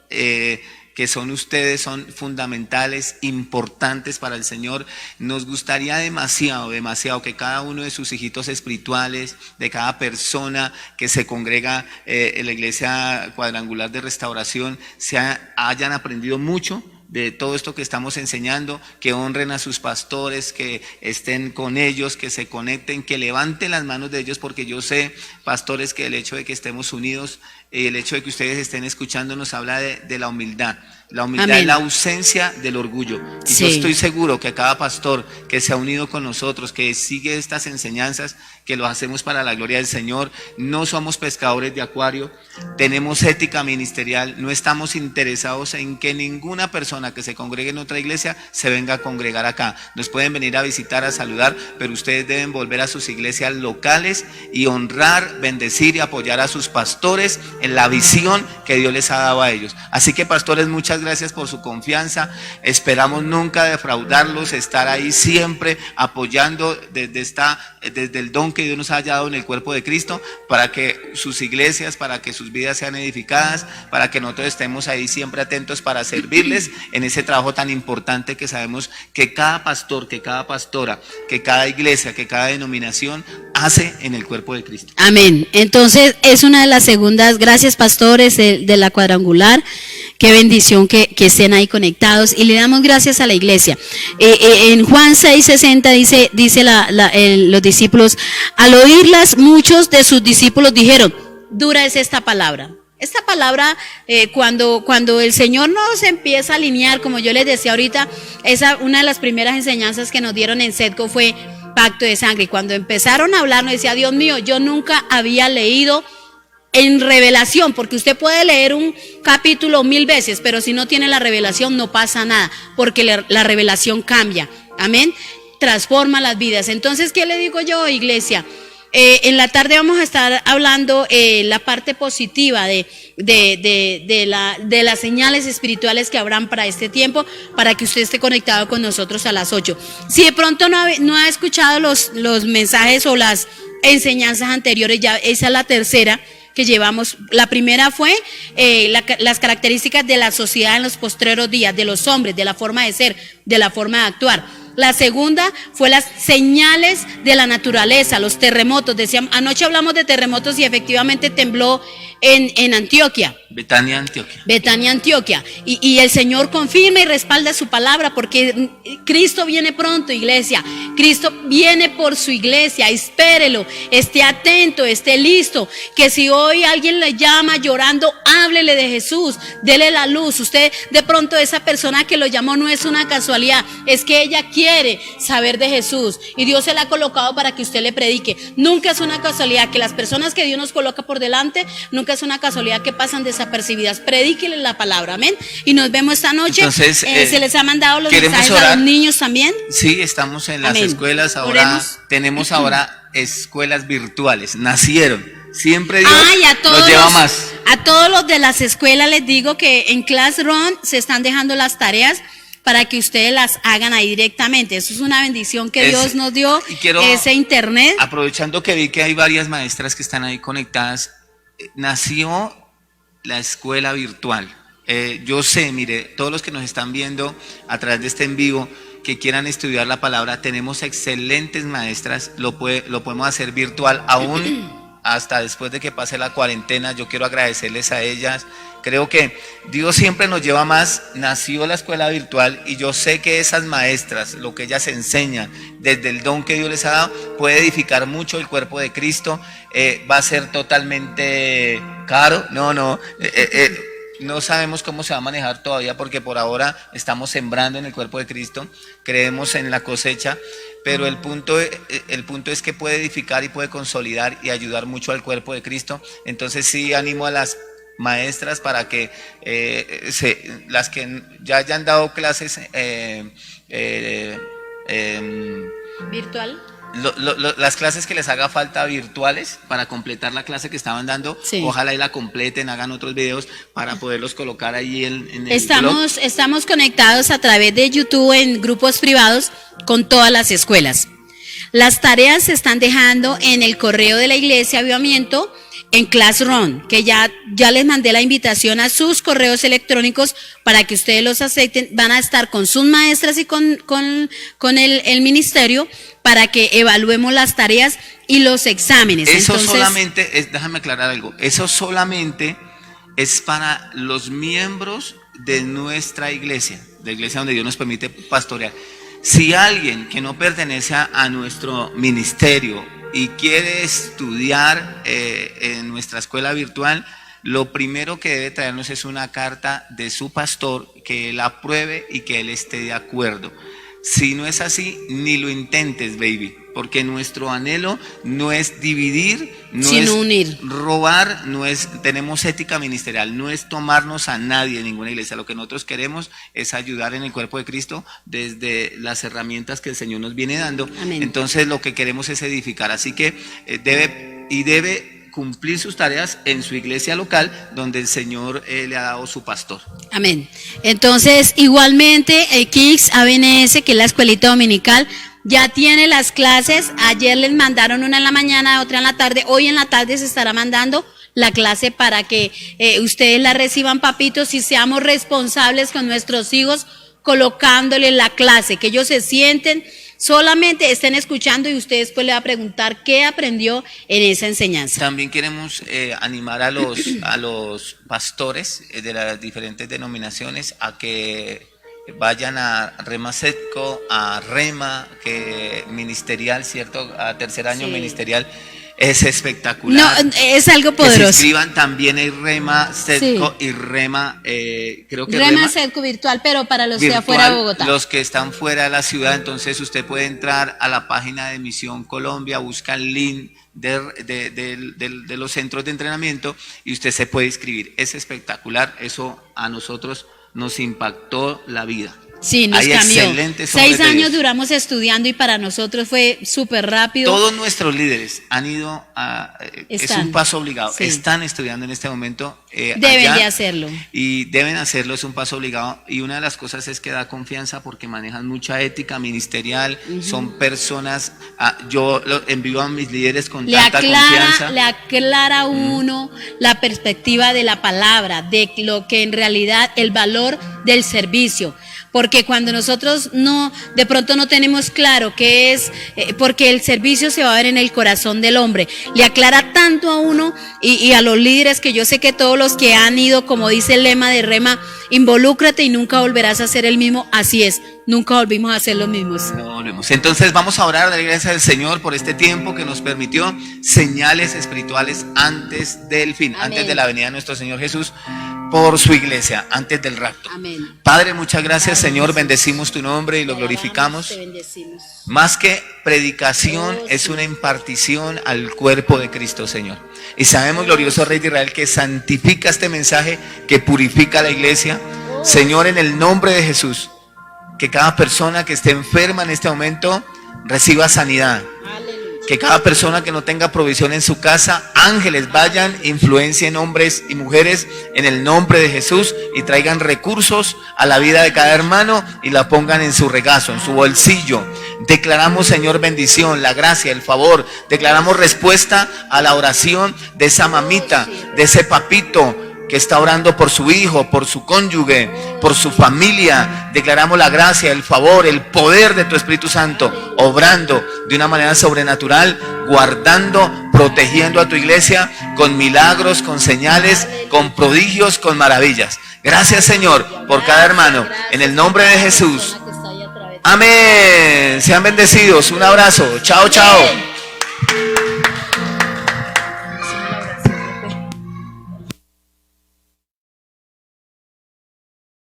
que son ustedes, son fundamentales, importantes para el Señor. Nos gustaría demasiado que cada uno de sus hijitos espirituales, de cada persona que se congrega en la Iglesia Cuadrangular de Restauración, hayan aprendido mucho de todo esto que estamos enseñando, que honren a sus pastores, que estén con ellos, que se conecten, que levanten las manos de ellos, porque yo sé, pastores, que el hecho de que estemos unidos, el hecho de que ustedes estén escuchando nos habla de la humildad. La humildad Amén. es la ausencia del orgullo. Y Sí. yo estoy seguro que cada pastor que se ha unido con nosotros, que sigue estas enseñanzas, que lo hacemos para la gloria del Señor, no somos pescadores de acuario, tenemos ética ministerial, no estamos interesados en que ninguna persona que se congregue en otra iglesia se venga a congregar acá. Nos pueden venir a visitar, a saludar, pero ustedes deben volver a sus iglesias locales y honrar, bendecir y apoyar a sus pastores en la visión que Dios les ha dado a ellos. Así que, pastores, muchas gracias por su confianza. Esperamos nunca defraudarlos, estar ahí siempre apoyando desde el don que Dios nos ha dado en el cuerpo de Cristo, para que sus iglesias, para que sus vidas sean edificadas, para que nosotros estemos ahí siempre atentos para servirles en ese trabajo tan importante que sabemos que cada pastor, que cada pastora, que cada iglesia, que cada denominación hace en el cuerpo de Cristo. Amén. Entonces es una de las segundas, gracias pastores de la Cuadrangular, qué bendición que estén ahí conectados, y le damos gracias a la iglesia. En Juan 6:60 dice los discípulos, al oírlas muchos de sus discípulos dijeron, dura es esta palabra. Esta palabra, cuando el Señor nos empieza a alinear, como yo les decía ahorita, una de las primeras enseñanzas que nos dieron en SEDCO fue pacto de sangre. Y cuando empezaron a hablar, nos decía, Dios mío, yo nunca había leído en revelación, porque usted puede leer un capítulo 1000 veces, pero si no tiene la revelación no pasa nada, porque la revelación cambia, amén, transforma las vidas. Entonces, ¿qué le digo yo, iglesia? En la tarde vamos a estar hablando la parte positiva de las señales espirituales que habrán para este tiempo, para que usted esté conectado con nosotros a las 8. Si de pronto no ha escuchado los mensajes o las enseñanzas anteriores, ya esa es la tercera que llevamos. La primera fue las características de la sociedad en los postreros días, de los hombres, de la forma de ser, de la forma de actuar. La segunda fue las señales de la naturaleza, los terremotos. Anoche hablamos de terremotos y efectivamente tembló en Antioquia. Betania, Antioquia. Betania, Antioquia. Y el Señor confirma y respalda su palabra, porque Cristo viene pronto, iglesia. Cristo viene por su iglesia. Espérelo, esté atento, esté listo. Que si hoy alguien le llama llorando, háblele de Jesús, dele la luz. Usted, de pronto, esa persona que lo llamó no es una casualidad, es que ella quiere saber de Jesús y Dios se la ha colocado para que usted le predique. Nunca es una casualidad que las personas que Dios nos coloca por delante, nunca es una casualidad que pasan desapercibidas. Predíquele la palabra, amén. Y nos vemos esta noche. Entonces, se les ha mandado los mensajes orar. A los niños también. Sí, estamos en las Amén. escuelas ahora. Oremos. Tenemos ahora escuelas virtuales. Nacieron. Siempre Dios Y a todos nos lleva más. A todos los de las escuelas les digo que en Classroom se están dejando las tareas para que ustedes las hagan ahí directamente. Eso es una bendición que Dios nos dio, ese internet. Aprovechando que vi que hay varias maestras que están ahí conectadas, nació la escuela virtual. Yo sé, mire, todos los que nos están viendo a través de este en vivo, que quieran estudiar la palabra, tenemos excelentes maestras, lo podemos hacer virtual aún hasta después de que pase la cuarentena. Yo quiero agradecerles a ellas. Creo que Dios siempre nos lleva más. Nació la escuela virtual y yo sé que esas maestras, lo que ellas enseñan, desde el don que Dios les ha dado, puede edificar mucho el cuerpo de Cristo. Va a ser totalmente caro. No sabemos cómo se va a manejar todavía, porque por ahora estamos sembrando en el cuerpo de Cristo, creemos en la cosecha, pero el punto es que puede edificar y puede consolidar y ayudar mucho al cuerpo de Cristo. Entonces sí animo a las maestras para que las que ya hayan dado clases virtual. Las clases que les haga falta virtuales para completar la clase que estaban dando, sí. Ojalá y la completen, hagan otros videos para poderlos colocar ahí en el blog. Estamos conectados a través de YouTube en grupos privados con todas las escuelas. Las tareas se están dejando en el correo de la Iglesia Avivamiento en Classroom, que ya les mandé la invitación a sus correos electrónicos para que ustedes los acepten. Van a estar con sus maestras y con el ministerio para que evaluemos las tareas y los exámenes. Eso entonces, solamente, déjame aclarar algo, eso solamente es para los miembros de nuestra iglesia, de la iglesia donde Dios nos permite pastorear. Si alguien que no pertenece a nuestro ministerio y quiere estudiar en nuestra escuela virtual, lo primero que debe traernos es una carta de su pastor que él apruebe y que él esté de acuerdo. Si no es así, ni lo intentes, baby, porque nuestro anhelo no es dividir, no sino es unir, robar, tenemos ética ministerial, no es tomarnos a nadie en ninguna iglesia. Lo que nosotros queremos es ayudar en el cuerpo de Cristo desde las herramientas que el Señor nos viene dando. Amén. Entonces lo que queremos es edificar, así que debe cumplir sus tareas en su iglesia local donde el Señor le ha dado su pastor. Amén. Entonces, igualmente, Kicks ABNS, que es la escuelita dominical, ya tiene las clases. Ayer les mandaron una en la mañana, otra en la tarde. Hoy en la tarde se estará mandando la clase para que ustedes la reciban, papitos, y seamos responsables con nuestros hijos colocándoles la clase, que ellos se sienten, solamente estén escuchando y usted después le va a preguntar qué aprendió en esa enseñanza. También queremos animar a los pastores de las diferentes denominaciones a que vayan a Rema Setco, a Rema, que ministerial, ¿cierto? A tercer año sí. Ministerial. Es espectacular. No, es algo poderoso. Que se inscriban, también hay Rema Setco sí. Y Rema, creo que Rema Setco virtual, pero para los virtual, de afuera de Bogotá. Los que están fuera de la ciudad, entonces usted puede entrar a la página de Misión Colombia, busca el link de los centros de entrenamiento y usted se puede inscribir. Es espectacular, eso a nosotros nos impactó la vida. Sí, nos Hay cambió. excelentes hombres 6 de años Dios. duramos estudiando y para nosotros fue súper rápido. Todos nuestros líderes han ido a... es Están, un paso obligado. sí. Están estudiando en este momento. Deben allá, de hacerlo. y deben hacerlo, es un paso obligado. Y una de las cosas es que da confianza porque manejan mucha ética ministerial. Son personas... yo envío a mis líderes con tanta confianza. Le aclara a uno la perspectiva de la palabra, de lo que en realidad el valor del servicio. Porque cuando nosotros de pronto no tenemos claro qué es, porque el servicio se va a ver en el corazón del hombre, le aclara tanto a uno y a los líderes, que yo sé que todos los que han ido, como dice el lema de Rema, involúcrate y nunca volverás a ser el mismo. Así es, nunca volvimos a ser los mismos. No volvemos. Entonces vamos a orar, dar gracias al Señor por este tiempo que nos permitió señales espirituales antes del fin, Amén. antes de la venida de nuestro Señor Jesús por su iglesia, antes del rapto. Amén. Padre, muchas gracias, Señor, bendecimos tu nombre y lo glorificamos. Te bendecimos. Más que predicación, es una impartición al cuerpo de Cristo, Señor. Y sabemos, glorioso Rey de Israel, que santifica este mensaje, que purifica a la iglesia. Señor, en el nombre de Jesús, que cada persona que esté enferma en este momento reciba sanidad. Que cada persona que no tenga provisión en su casa, ángeles vayan, influencien hombres y mujeres en el nombre de Jesús y traigan recursos a la vida de cada hermano y la pongan en su regazo, en su bolsillo. Declaramos, Señor, bendición, la gracia, el favor. Declaramos respuesta a la oración de esa mamita, de ese papito que está orando por su hijo, por su cónyuge, por su familia. Declaramos la gracia, el favor, el poder de tu Espíritu Santo, obrando de una manera sobrenatural, guardando, protegiendo a tu iglesia con milagros, con señales, con prodigios, con maravillas. Gracias, Señor, por cada hermano, en el nombre de Jesús. Amén. Sean bendecidos. Un abrazo. Chao, chao.